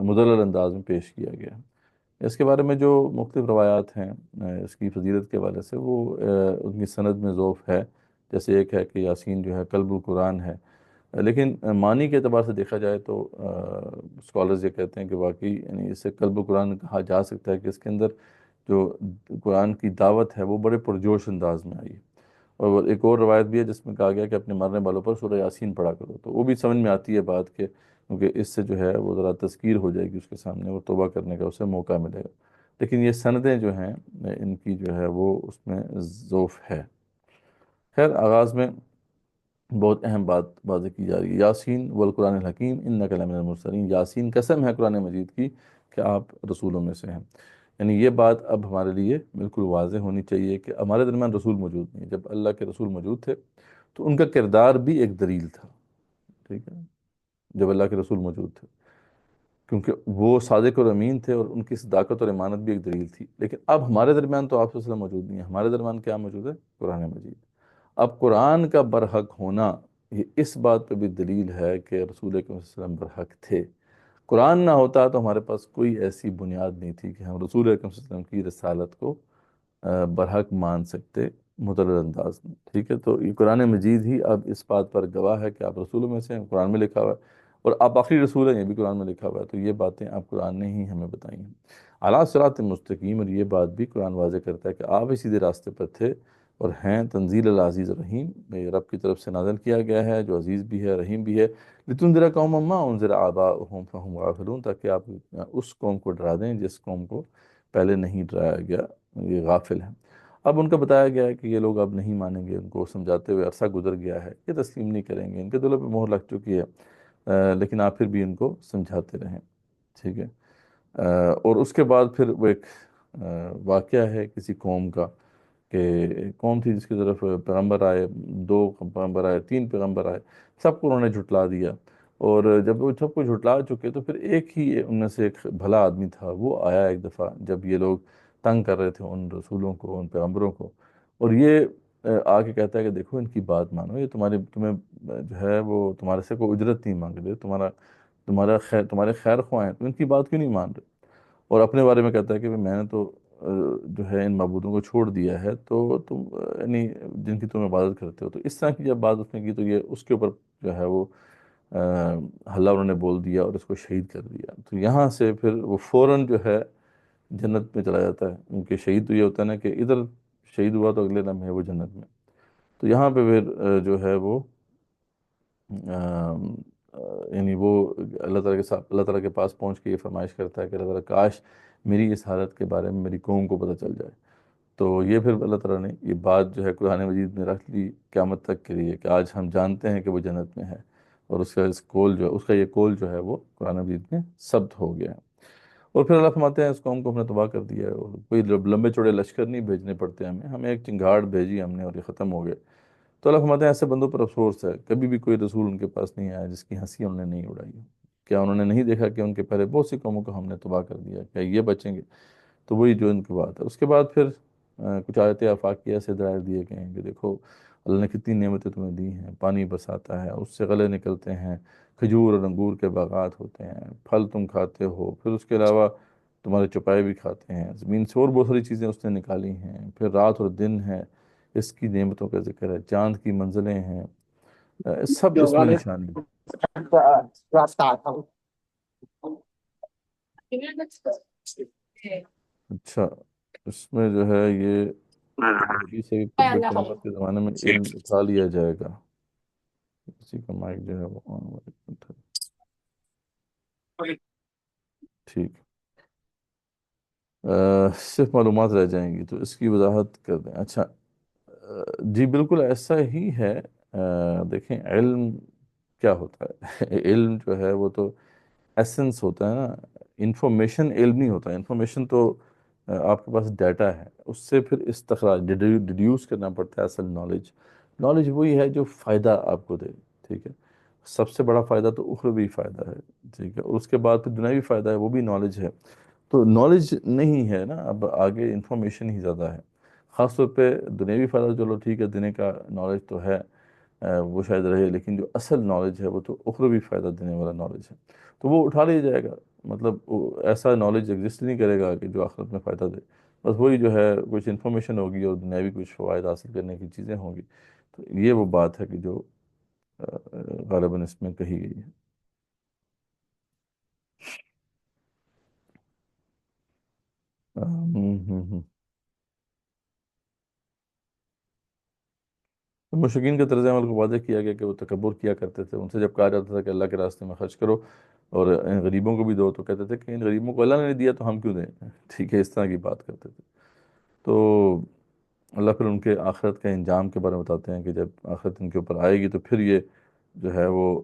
مدلل انداز میں پیش کیا گیا ہے. اس کے بارے میں جو مختلف روایات ہیں اس کی فضیلت کے حوالے سے، وہ ان کی سند میں ذوف ہے. جیسے ایک ہے کہ یاسین جو ہے قلب القرآن ہے، لیکن معنی کے اعتبار سے دیکھا جائے تو اسکالرز یہ کہتے ہیں کہ واقعی یعنی اسے قلب القرآن کہا جا سکتا ہے کہ اس کے اندر جو قرآن کی دعوت ہے وہ بڑے پرجوش انداز میں آئی. اور ایک اور روایت بھی ہے جس میں کہا گیا کہ اپنے مرنے والوں پر سورہ یاسین پڑھا کرو. تو وہ بھی سمجھ میں آتی ہے بات کہ کیونکہ اس سے جو ہے وہ ذرا تذکیر ہو جائے گی اس کے سامنے، وہ توبہ کرنے کا اسے موقع ملے گا. لیکن یہ سندیں جو ہیں ان کی جو ہے وہ اس میں ذوف ہے. خیر، آغاز میں بہت اہم بات واضح کی جا رہی ہے. یاسین والقرآن الحکیم انک لمن المرسلین. یاسین قسم ہے قرآن مجید کی کہ آپ رسولوں میں سے ہیں. یعنی یہ بات اب ہمارے لیے بالکل واضح ہونی چاہیے کہ ہمارے درمیان رسول موجود نہیں. جب اللہ کے رسول موجود تھے تو ان کا کردار بھی ایک دلیل تھا. ٹھیک ہے، جب اللہ کے رسول موجود تھے، کیونکہ وہ صادق اور امین تھے اور ان کی صداقت اور امانت بھی ایک دلیل تھی. لیکن اب ہمارے درمیان تو آپ صلی اللہ علیہ وسلم موجود نہیں ہے. ہمارے درمیان کیا موجود ہے؟ قرآن مجید. اب قرآن کا برحق ہونا یہ اس بات پہ بھی دلیل ہے کہ رسول اکرم صلی اللہ علیہ وسلم برحق تھے. قرآن نہ ہوتا تو ہمارے پاس کوئی ایسی بنیاد نہیں تھی کہ ہم رسول اکرم صلی اللہ علیہ وسلم کی رسالت کو برحق مان سکتے مدلل انداز میں. ٹھیک ہے، تو یہ قرآن مجید ہی اب اس بات پر گواہ ہے کہ آپ رسولوں میں سے ہیں. قرآن میں لکھا ہوا ہے، اور آپ آخری رسول ہیں، یہ بھی قرآن میں لکھا ہوا ہے. تو یہ باتیں آپ قرآن نے ہی ہمیں بتائی ہیں. اعلیٰ صراط مستقیم، اور یہ بات بھی قرآن واضح کرتا ہے کہ آپ ہی سیدھے راستے پر تھے اور ہیں. تنزیل العزیز الرحیم، یہ رب کی طرف سے نازل کیا گیا ہے جو عزیز بھی ہے رحیم بھی ہے. لتنذر قوما ما انذر آباؤہم فہم غافلون، تاکہ آپ اس قوم کو ڈرا دیں جس قوم کو پہلے نہیں ڈرایا گیا، یہ غافل ہیں. اب ان کا بتایا گیا ہے کہ یہ لوگ اب نہیں مانیں گے. ان کو سمجھاتے ہوئے عرصہ گزر گیا ہے، یہ تسلیم نہیں کریں گے، ان کے دلوں پہ مہر لگ چکی ہے. لیکن آپ پھر بھی ان کو سمجھاتے رہیں. ٹھیک ہے. اور اس کے بعد پھر وہ ایک واقعہ ہے کسی قوم کا، کہ قوم تھی جس کی طرف پیغمبر آئے، 2 پیغمبر آئے، 3 پیغمبر آئے، سب کو انہوں نے جھٹلا دیا. اور جب وہ سب کو جھٹلا چکے تو پھر ایک ہی ان میں سے ایک بھلا آدمی تھا، وہ آیا ایک دفعہ جب یہ لوگ تنگ کر رہے تھے ان رسولوں کو، ان پیغمبروں کو. اور یہ آ کے کہتا ہے کہ دیکھو ان کی بات مانو، یہ تمہیں جو ہے وہ تمہارے سے کوئی اجرت نہیں مانگ رہے، تمہارے خیر خواہ ہیں، تو ان کی بات کیوں نہیں مان رہے. اور اپنے بارے میں کہتا ہے کہ میں نے تو جو ہے ان معبودوں کو چھوڑ دیا ہے، تو تم یعنی جن کی تم عبادت کرتے ہو. تو اس طرح کی جب بات اس نے کی تو یہ اس کے اوپر جو ہے وہ حلہ انہوں نے بول دیا اور اس کو شہید کر دیا. تو یہاں سے پھر وہ فوراً جو ہے جنت میں چلا جاتا ہے. کیونکہ شہید تو یہ ہوتا ہے نا کہ ادھر شہید ہوا تو اگلے لمحے وہ جنت میں. تو یہاں پہ پھر جو ہے وہ یعنی وہ اللہ تعالیٰ کے ساتھ، اللہ تعالیٰ کے پاس پہنچ کے یہ فرمائش کرتا ہے کہ اللہ تعالیٰ کاش میری اس حالت کے بارے میں میری قوم کو پتہ چل جائے. تو یہ پھر اللہ تعالیٰ نے یہ بات جو ہے قرآن مجید میں رکھ لی قیامت تک کے لیے، کہ آج ہم جانتے ہیں کہ وہ جنت میں ہے. اور اس کا یہ قول جو ہے وہ قرآن مجید میں ثبت ہو گیا ہے. اور پھر اللہ فرماتے ہیں اس قوم کو ہم نے تباہ کر دیا ہے، اور کوئی لمبے چوڑے لشکر نہیں بھیجنے پڑتے ہمیں ایک چنگاڑ بھیجی ہم نے اور یہ ختم ہو گئے. تو اللہ فرماتے ہیں ایسے بندوں پر افسوس ہے، کبھی بھی کوئی رسول ان کے پاس نہیں آیا جس کی ہنسی انہوں نے نہیں اڑائی ہو. کیا انہوں نے نہیں دیکھا کہ ان کے پہلے بہت سی قوموں کو ہم نے تباہ کر دیا، کیا یہ بچیں گے؟ تو وہی جو ان کی بات ہے. اس کے بعد پھر کچھ آیت آفاقیہ سے دلائل دیے گئے ہیں کہ دیکھو اللہ نے کتنی نعمتیں تمہیں دی ہیں. پانی برساتا ہے، اس سے غلے نکلتے ہیں، کھجور اور انگور کے باغات ہوتے ہیں، پھل تم کھاتے ہو. پھر اس کے علاوہ تمہارے چوپائے بھی کھاتے ہیں. زمین سے اور بہت ساری چیزیں اس نے نکالی ہیں. پھر رات اور دن ہے، اس کی نعمتوں کا ذکر ہے. چاند کی منزلیں ہیں، سب Yo اس میں vale نشانی. rastata. اچھا، اس میں جو ہے یہ نبی سے کہ قیامت کے زمانے میں علم اٹھا لیا جائے گا. کسی کا مائک جو ہے وہ آن ہوا ہے. ٹھیک. صرف معلومات رہ جائیں گی تو اس کی وضاحت کر دیں. اچھا، جی بالکل ایسا ہی ہے. دیکھیں علم کیا ہوتا ہے علم جو ہے وہ تو ایسنس ہوتا ہے نا، انفارمیشن علم نہیں ہوتا، انفارمیشن تو آپ کے پاس ڈیٹا ہے، اس سے پھر استخراج ڈیڈیوس کرنا پڑتا ہے اصل نالج۔ نالج وہی ہے جو فائدہ آپ کو دے، ٹھیک ہے؟ سب سے بڑا فائدہ تو اخروی فائدہ ہے، ٹھیک ہے، اور اس کے بعد پھر دنیاوی فائدہ ہے، وہ بھی نالج ہے۔ تو نالج نہیں ہے نا، اب آگے انفارمیشن ہی زیادہ ہے، خاص طور پہ دنیاوی فائدہ چلو ٹھیک ہے، دینے کا نالج تو ہے، وہ شاید رہے، لیکن جو اصل نالج ہے وہ تو اخروی فائدہ دینے والا نالج ہے، تو وہ اٹھا لیا جائے گا۔ مطلب ایسا نالج ایگزسٹ نہیں کرے گا کہ جو آخرت میں فائدہ دے، بس وہی جو ہے کچھ انفارمیشن ہوگی اور دنیاوی کچھ فوائد حاصل کرنے کی چیزیں ہوں گی۔ تو یہ وہ بات ہے کہ جو غالباً اس میں کہی گئی ہے۔ ہم، ہم۔ تو مشرکین کے طرز عمل کو واضح کیا گیا کہ وہ تکبر کیا کرتے تھے، ان سے جب کہا جاتا تھا کہ اللہ کے راستے میں خرچ کرو اور ان غریبوں کو بھی دو، تو کہتے تھے کہ ان غریبوں کو اللہ نے نہیں دیا تو ہم کیوں دیں، ٹھیک ہے، اس طرح کی بات کرتے تھے۔ تو اللہ پھر ان کے آخرت کے انجام کے بارے میں بتاتے ہیں کہ جب آخرت ان کے اوپر آئے گی تو پھر یہ جو ہے وہ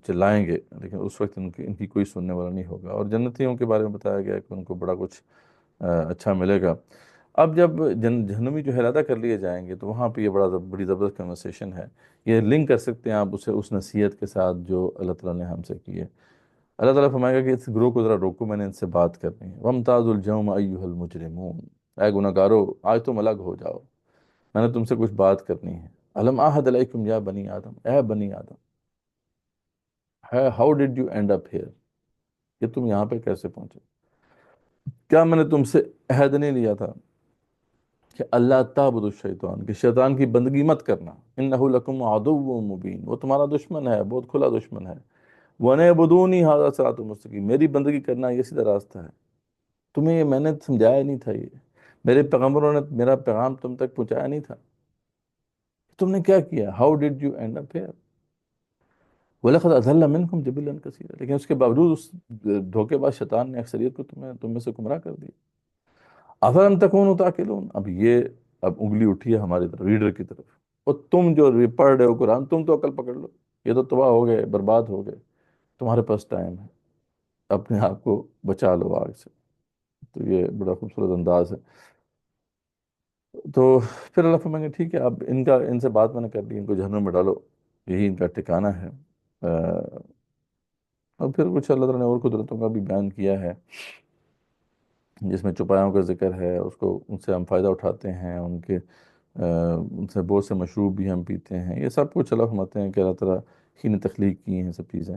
چلائیں گے، لیکن اس وقت ان کی کوئی سننے والا نہیں ہوگا۔ اور جنتیوں کے بارے میں بتایا گیا کہ ان کو بڑا کچھ اچھا ملے گا۔ اب جب جہنمی جو ہے علیحدہ کر لیے جائیں گے تو وہاں پہ یہ بڑی زبردست کنورسیشن ہے، یہ لنک کر سکتے ہیں آپ اسے اس نصیحت کے ساتھ جو اللہ تعالیٰ نے ہم سے کی ہے۔ اللہ تعالیٰ فرمائے گا کہ اس گروہ کو ذرا روکو، میں نے ان سے بات کرنی ہے۔ وَامْتَازُوا الْيَوْمَ أَيُّهَا الْمُجْرِمُونَ، اے گناہ گارو آج تم الگ ہو جاؤ، میں نے تم سے کچھ بات کرنی ہے۔ أَلَمْ أَعْهَدْ إِلَيْكُمْ يَا بَنِي آدم، اے بنی آدم، how did you and up here, کہ تم یہاں پہ کیسے پہنچے؟ کیا میں نے تم سے عہد نہیں لیا تھا کہ اللہ تعبد الشیطان، کہ شیطان کی بندگی مت کرنا، انہ لکم عدو مبین، وہ تمہارا دشمن ہے، بہت کھلا دشمن ہے۔ وَنِعْبُدُونِي هَذَا صِرَاطٌ مُسْتَقِيمٌ، میری بندگی کرنا یہ سیدھا راستہ ہے۔ تمہیں یہ میں نے سمجھایا نہیں تھا، یہ میرے پیغمبروں نے میرا پیغام تم تک پہنچایا نہیں تھا؟ تم نے کیا کیا؟ How did you and up here? وَلَقَدْ أَضَلَّ مِنْكُمْ جِبِلًّا كَثِيرًا، لیکن اس کے باوجود اس دھوکے باز شیطان نے اکثریت کو تم میں سے گمراہ کر دیا۔ افلم تکونوا تعقلون، اب انگلی اٹھی ہے ہماری طرف، ریڈر کی طرف، اور تم جو پڑھ رہے ہو قرآن، تم تو عقل پکڑ لو، یہ تو تباہ ہو گئے، برباد ہو گئے، تمہارے پاس ٹائم ہے، اپنے آپ کو بچا لو آگ سے۔ تو یہ بڑا خوبصورت انداز ہے۔ تو پھر اللہ فرمائیں گے ٹھیک ہے، اب ان سے بات میں نے کر لی، ان کو جہنم میں ڈالو، یہی ان کا ٹھکانہ ہے۔ اور پھر کچھ اللہ تعالیٰ نے اور قدرتوں کا بھی بیان کیا ہے، جس میں چوپایوں کا ذکر ہے، اس کو ان سے ہم فائدہ اٹھاتے ہیں، ان سے بہت سے مشروب بھی ہم پیتے ہیں، یہ سب کچھ اللہ فرماتے ہیں کہ اللہ تعالیٰ ہی نے تخلیق کی ہیں سب چیزیں،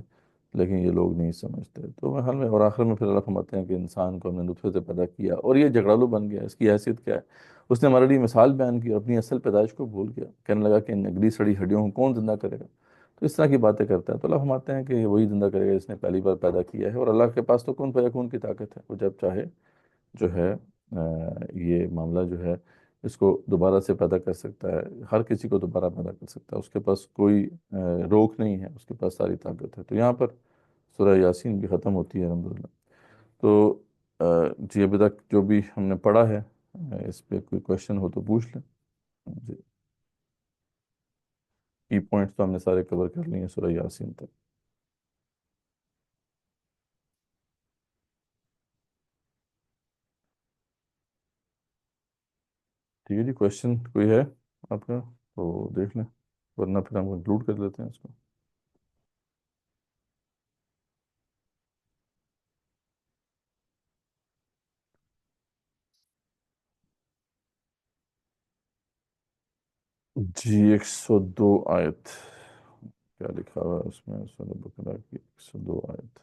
لیکن یہ لوگ نہیں سمجھتے۔ تو حال میں اور آخر میں پھر اللہ فرماتے ہیں کہ انسان کو ہم نے نطفے سے پیدا کیا اور یہ جھگڑالو بن گیا، اس کی حیثیت کیا ہے؟ اس نے ہمارے لیے مثال بیان کی اور اپنی اصل پیدائش کو بھول گیا، کہنے لگا کہ ان نگلی سڑی ہڈیوں کو کون زندہ کرے گا؟ تو اس طرح کی باتیں کرتا ہے۔ تو اللہ فرماتے ہیں کہ یہ وہی زندہ کرے گا جس نے پہلی بار پیدا کیا ہے، اور اللہ کے پاس تو کون فیکون کی طاقت ہے، وہ جب چاہے جو ہے یہ معاملہ جو ہے اس کو دوبارہ سے پیدا کر سکتا ہے، ہر کسی کو دوبارہ پیدا کر سکتا ہے، اس کے پاس کوئی روک نہیں ہے، اس کے پاس ساری طاقت ہے۔ تو یہاں پر سورہ یاسین بھی ختم ہوتی ہے الحمدللہ۔ تو جی ابھی تک جو بھی ہم نے پڑھا ہے، اس پہ کوئی کوشچن ہو تو پوچھ لیں جی۔ کی پوائنٹس تو ہم نے سارے کور کر لیے ہیں سورہ یاسین تک۔ ٹھیک ہے جی، کوشچن کوئی ہے آپ کا تو دیکھ لیں، ورنہ پھر ہم کنکلوڈ کر لیتے ہیں اس کو۔ جی 102 آیت، کیا لکھا ہوا ہے اس میں؟ سورہ بقرہ کی 102 آیت۔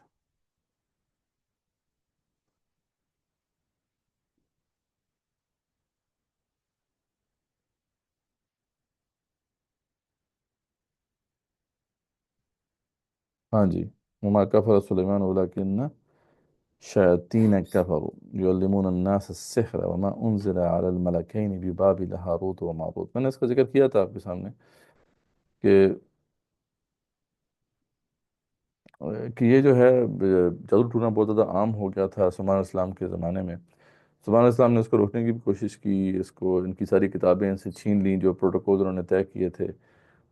ہاں جی، وما کفر سلیمان ولکن شیاطین کفروا یعلمون الناس السحر وما انزل علی الملکین ببابل ہاروت و ماروت۔ میں نے اس کا ذکر کیا تھا آپ کے سامنے کہ یہ جو ہے جادو ٹونا بہت زیادہ عام ہو گیا تھا سلیمان علیہ السلام کے زمانے میں۔ سلیمان علیہ السلام نے اس کو روکنے کی بھی کوشش کی، ان کی ساری کتابیں ان سے چھین لیں جو پروٹوکول انہوں نے طے کیے تھے،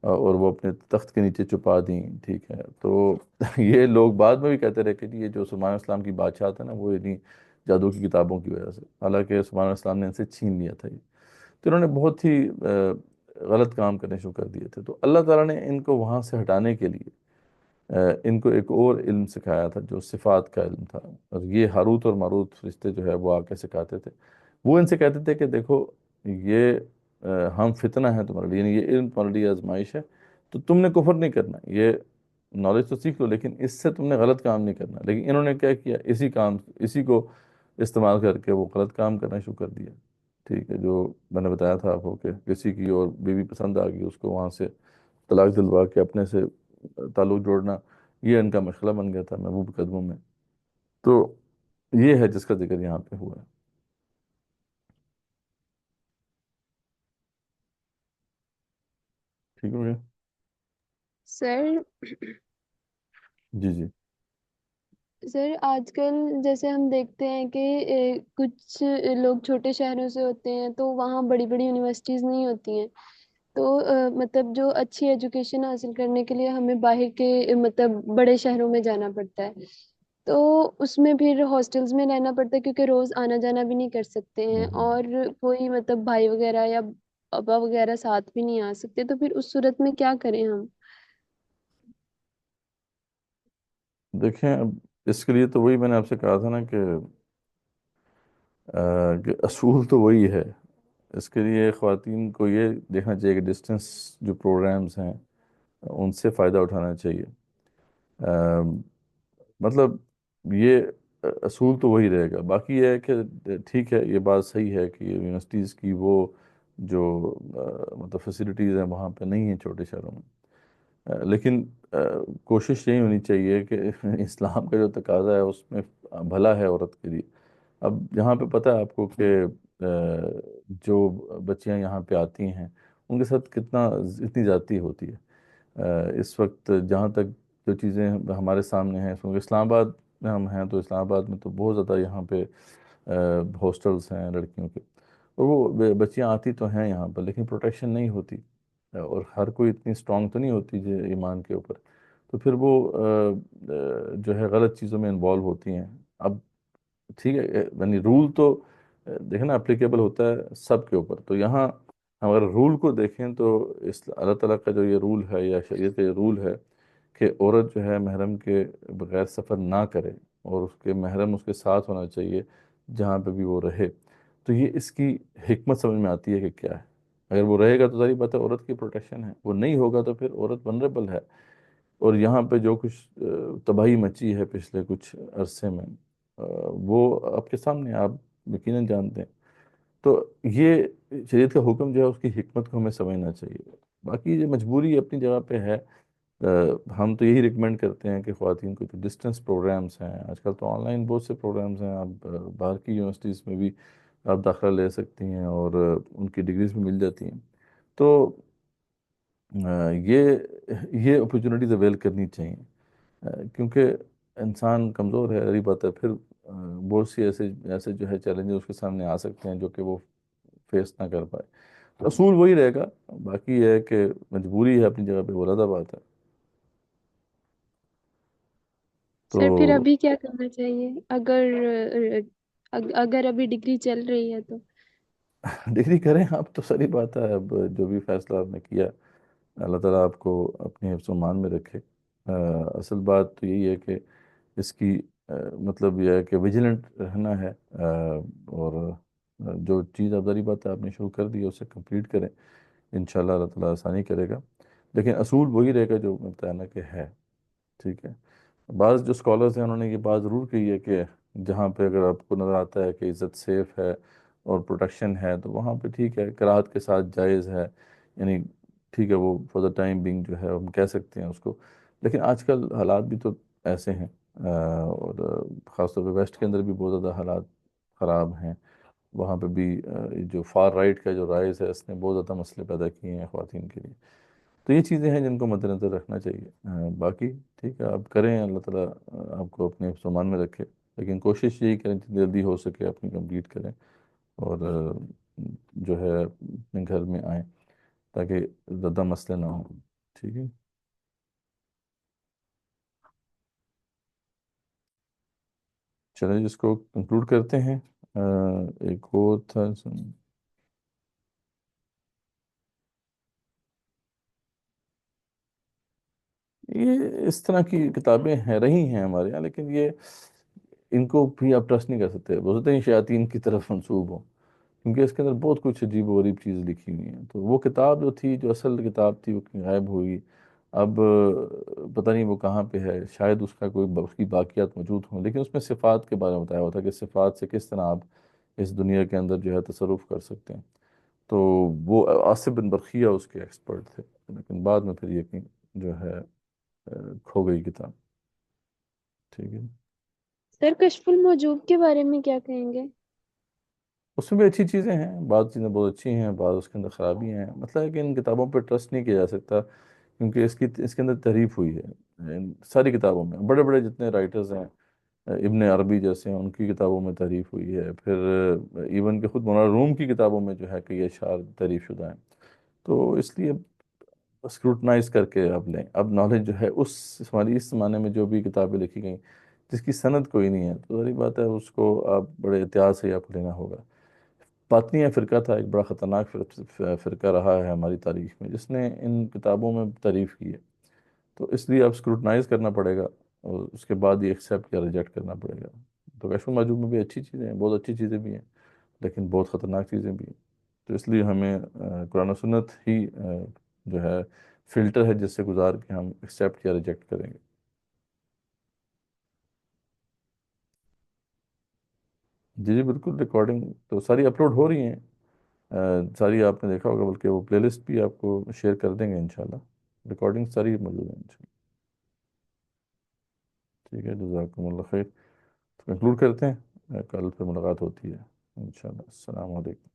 اور وہ اپنے تخت کے نیچے چھپا دیں، ٹھیک ہے؟ تو یہ لوگ بعد میں بھی کہتے رہے کہ جی یہ جو سلیمان علیہ السلام کی بادشاہ تھا نا، وہ انہیں جادو کی کتابوں کی وجہ سے، حالانکہ سلیمان علیہ السلام نے ان سے چھین لیا تھا یہ۔ تو انہوں نے بہت ہی غلط کام کرنے شروع کر دیے تھے، تو اللہ تعالیٰ نے ان کو وہاں سے ہٹانے کے لیے ان کو ایک اور علم سکھایا تھا جو صفات کا علم تھا۔ اور یہ ہاروت اور ماروت فرشتے جو ہے وہ آ کے سکھاتے تھے، وہ ان سے کہتے تھے کہ دیکھو یہ ہم فتنہ ہیں تمہارے لیے، یعنی یہ علم تمہارے لیے آزمائش ہے، تو تم نے کفر نہیں کرنا، یہ نالج تو سیکھ لو لیکن اس سے تم نے غلط کام نہیں کرنا۔ لیکن انہوں نے کیا کیا، اسی کو استعمال کر کے وہ غلط کام کرنا شروع کر دیا، ٹھیک ہے؟ جو میں نے بتایا تھا آپ کو کہ کسی کی اور بیوی پسند آ گئی، اس کو وہاں سے طلاق دلوا کے اپنے سے تعلق جوڑنا، یہ ان کا مشغلہ بن گیا تھا محبوب قدموں میں۔ تو یہ ہے جس کا ذکر یہاں پہ ہوا ہے، ٹھیک ہو گیا؟ سر جی جی سر آج کل جیسے ہم دیکھتے ہیں کہ کچھ لوگ چھوٹے شہروں سے ہوتے ہیں تو وہاں بڑی بڑی یونیورسٹیز نہیں ہوتی ہیں، تو مطلب جو اچھی ایجوکیشن حاصل کرنے کے لیے ہمیں باہر کے مطلب بڑے شہروں میں جانا پڑتا ہے، تو اس میں پھر ہاسٹلز میں رہنا پڑتا ہے کیونکہ روز آنا جانا بھی نہیں کر سکتے ہیں، ہوں۔ اور کوئی مطلب بھائی وغیرہ یا ابا وغیرہ ساتھ بھی نہیں آ سکتے، تو پھر اس صورت میں کیا کریں ہم؟ دیکھیں اب اس کے لیے تو وہی میں نے آپ سے کہا تھا نا کہ اصول تو وہی ہے۔ اس کے لیے خواتین کو یہ دیکھنا چاہیے کہ ڈسٹنس جو پروگرامز ہیں ان سے فائدہ اٹھانا چاہیے۔ مطلب یہ اصول تو وہی رہے گا، باقی یہ ہے کہ ٹھیک ہے، یہ بات صحیح ہے کہ یونیورسٹیز کی وہ جو مطلب فیسلٹیز ہیں وہاں پہ نہیں ہیں چھوٹے شہروں میں، لیکن کوشش یہی ہونی چاہیے کہ اسلام کا جو تقاضا ہے اس میں بھلا ہے عورت کے لیے۔ اب یہاں پہ پتہ ہے آپ کو کہ جو بچیاں یہاں پہ آتی ہیں ان کے ساتھ اتنی زیادتی ہوتی ہے۔ اس وقت جہاں تک جو چیزیں ہمارے سامنے ہیں، کیونکہ اسلام آباد میں ہم ہیں تو اسلام آباد میں تو بہت زیادہ یہاں پہ ہاسٹلس ہیں لڑکیوں کے، اور وہ بچیاں آتی تو ہیں یہاں پر لیکن پروٹیکشن نہیں ہوتی، اور ہر کوئی اتنی اسٹرانگ تو نہیں ہوتی جو ایمان کے اوپر، تو پھر وہ جو ہے غلط چیزوں میں انوالو ہوتی ہیں۔ اب ٹھیک ہے، یعنی رول تو دیکھیں نا اپلیکیبل ہوتا ہے سب کے اوپر، تو یہاں ہم اگر رول کو دیکھیں تو اللہ تعالیٰ کا جو یہ رول ہے یا شریعت کا یہ رول ہے کہ عورت جو ہے محرم کے بغیر سفر نہ کرے، اور اس کے محرم اس کے ساتھ ہونا چاہیے جہاں پہ بھی وہ رہے، تو یہ اس کی حکمت سمجھ میں آتی ہے کہ کیا ہے۔ اگر وہ رہے گا تو ظاہر بات ہے عورت کی پروٹیکشن ہے، وہ نہیں ہوگا تو پھر عورت ونریبل ہے۔ اور یہاں پہ جو کچھ تباہی مچی ہے پچھلے کچھ عرصے میں، وہ آپ کے سامنے آپ یقیناً جانتے ہیں۔ تو یہ شریعت کا حکم جو ہے اس کی حکمت کو ہمیں سمجھنا چاہیے۔ باقی یہ مجبوری اپنی جگہ پہ ہے۔ ہم تو یہی ریکمینڈ کرتے ہیں کہ خواتین کو جو ڈسٹنس پروگرامز ہیں، آج کل تو آن لائن بہت سے پروگرامز ہیں، آپ باہر کی یونیورسٹیز میں بھی آپ داخلہ لے سکتی ہیں اور ان کی ڈگریز بھی مل جاتی ہیں، تو یہ اپرچونیٹیز اویل کرنی چاہیے، کیونکہ انسان کمزور ہے، رہی بات ہے پھر بہت سی ایسے ایسے جو ہے چیلنجز اس کے سامنے آ سکتے ہیں جو کہ وہ فیس نہ کر پائے۔ اصول وہی رہے گا، باقی یہ ہے کہ مجبوری ہے اپنی جگہ پہ، وہ علیحدہ بات ہے۔ تو سر پھر ابھی کیا کرنا چاہیے اگر ابھی ڈگری چل رہی ہے تو؟ ڈگری کریں آپ، تو ساری بات ہے، اب جو بھی فیصلہ آپ نے کیا اللہ تعالیٰ آپ کو اپنے حفظ و مان میں رکھے۔ اصل بات تو یہی ہے کہ اس کی مطلب یہ ہے کہ ویجیلنٹ رہنا ہے، اور جو چیز اب ظاہری بات ہے آپ نے شروع کر دی ہے اسے کمپلیٹ کریں، انشاءاللہ اللہ تعالیٰ آسانی کرے گا۔ لیکن اصول وہی رہے گا جو میں بتایا نا کہ ہے، ٹھیک ہے؟ بعض جو اسکالرز ہیں انہوں نے یہ بات ضرور کہی ہے کہ جہاں پہ اگر آپ کو نظر آتا ہے کہ عزت سیف ہے اور پروٹیکشن ہے تو وہاں پہ ٹھیک ہے، کراہت کے ساتھ جائز ہے، یعنی ٹھیک ہے وہ فار دا ٹائم بینگ جو ہے ہم کہہ سکتے ہیں اس کو۔ لیکن آج کل حالات بھی تو ایسے ہیں، اور خاص طور پہ ویسٹ کے اندر بھی بہت زیادہ حالات خراب ہیں، وہاں پہ بھی جو فار رائٹ کا جو رائز ہے اس نے بہت زیادہ مسئلے پیدا کیے ہیں خواتین کے لیے۔ تو یہ چیزیں ہیں جن کو مد نظر رکھنا چاہیے۔ باقی ٹھیک ہے آپ کریں، اللہ تعالیٰ آپ کو اپنے حفظ و مان میں رکھے، لیکن کوشش یہی کریں جتنی جلدی ہو سکے اپنی کمپلیٹ کریں، اور جو ہے اپنے گھر میں آئیں تاکہ زیادہ مسئلے نہ ہوں۔ ٹھیک ہے، چلیں جس کو کنکلوڈ کرتے ہیں۔ ایک اور تھا، یہ اس طرح کی کتابیں ہیں رہی ہیں ہمارے یہاں، لیکن یہ ان کو بھی آپ ٹرسٹ نہیں کر سکتے، وہ ہوتے ہیں شیاطین کی طرف منسوب ہوں، کیونکہ اس کے اندر بہت کچھ عجیب و غریب چیز لکھی ہوئی ہیں۔ تو وہ کتاب جو تھی، جو اصل کتاب تھی، وہ غائب ہوئی۔ اب پتہ نہیں وہ کہاں پہ ہے، شاید اس کا کوئی اس کی باقیات موجود ہوں، لیکن اس میں صفات کے بارے میں بتایا ہوا تھا کہ صفات سے کس طرح آپ اس دنیا کے اندر جو ہے تصرف کر سکتے ہیں۔ تو وہ آصف بن برقیہ اس کے ایکسپرٹ تھے، لیکن بعد میں پھر یہ کہ جو ہے کھو گئی کتاب۔ ٹھیک ہے، سر کشف الموجوب کے بارے میں کیا کہیں گے؟ اس میں بھی اچھی چیزیں ہیں، بعض چیزیں بہت اچھی ہیں، بعض اس کے اندر خرابی ہیں۔ مطلب ہے کہ ان کتابوں پہ ٹرسٹ نہیں کیا جا سکتا، کیونکہ اس کے اندر تحریف ہوئی ہے ساری کتابوں میں۔ بڑے بڑے جتنے رائٹرز ہیں، ابن عربی جیسے ہیں، ان کی کتابوں میں تحریف ہوئی ہے، پھر ایون کہ خود مولانا روم کی کتابوں میں جو ہے کہ یہ اشعار تحریف شدہ ہیں۔ تو اس لیے اسکروٹنائز کر کے اب لیں، اب نالج جو ہے ہماری اس زمانے میں جو بھی کتابیں لکھی گئیں جس کی سند کوئی نہیں ہے، تو ظاہری بات ہے اس کو آپ بڑے احتیاط سے آپ کو لینا ہوگا۔ باطنیہ فرقہ تھا، ایک بڑا خطرناک فرقہ رہا ہے ہماری تاریخ میں، جس نے ان کتابوں میں تعریف کی ہے۔ تو اس لیے اب اسکروٹنائز کرنا پڑے گا، اور اس کے بعد یہ ایکسیپٹ یا ریجیکٹ کرنا پڑے گا۔ تو کشف المحجوب میں بھی اچھی چیزیں ہیں، بہت اچھی چیزیں بھی ہیں، لیکن بہت خطرناک چیزیں بھی ہیں۔ تو اس لیے ہمیں قرآن و سنت ہی جو ہے فلٹر ہے جس سے گزار کے ہم ایکسیپٹ یا ریجیکٹ کریں گے۔ جی جی بالکل، ریکارڈنگ تو ساری اپلوڈ ہو رہی ہیں، ساری آپ نے دیکھا ہوگا، بلکہ وہ پلے لسٹ بھی آپ کو شیئر کر دیں گے انشاءاللہ، ریکارڈنگ ساری موجود ہیں انشاءاللہ۔ ٹھیک ہے، جزاکم اللہ خیر، کنکلوڈ کرتے ہیں، کل پھر ملاقات ہوتی ہے انشاءاللہ۔ السلام علیکم۔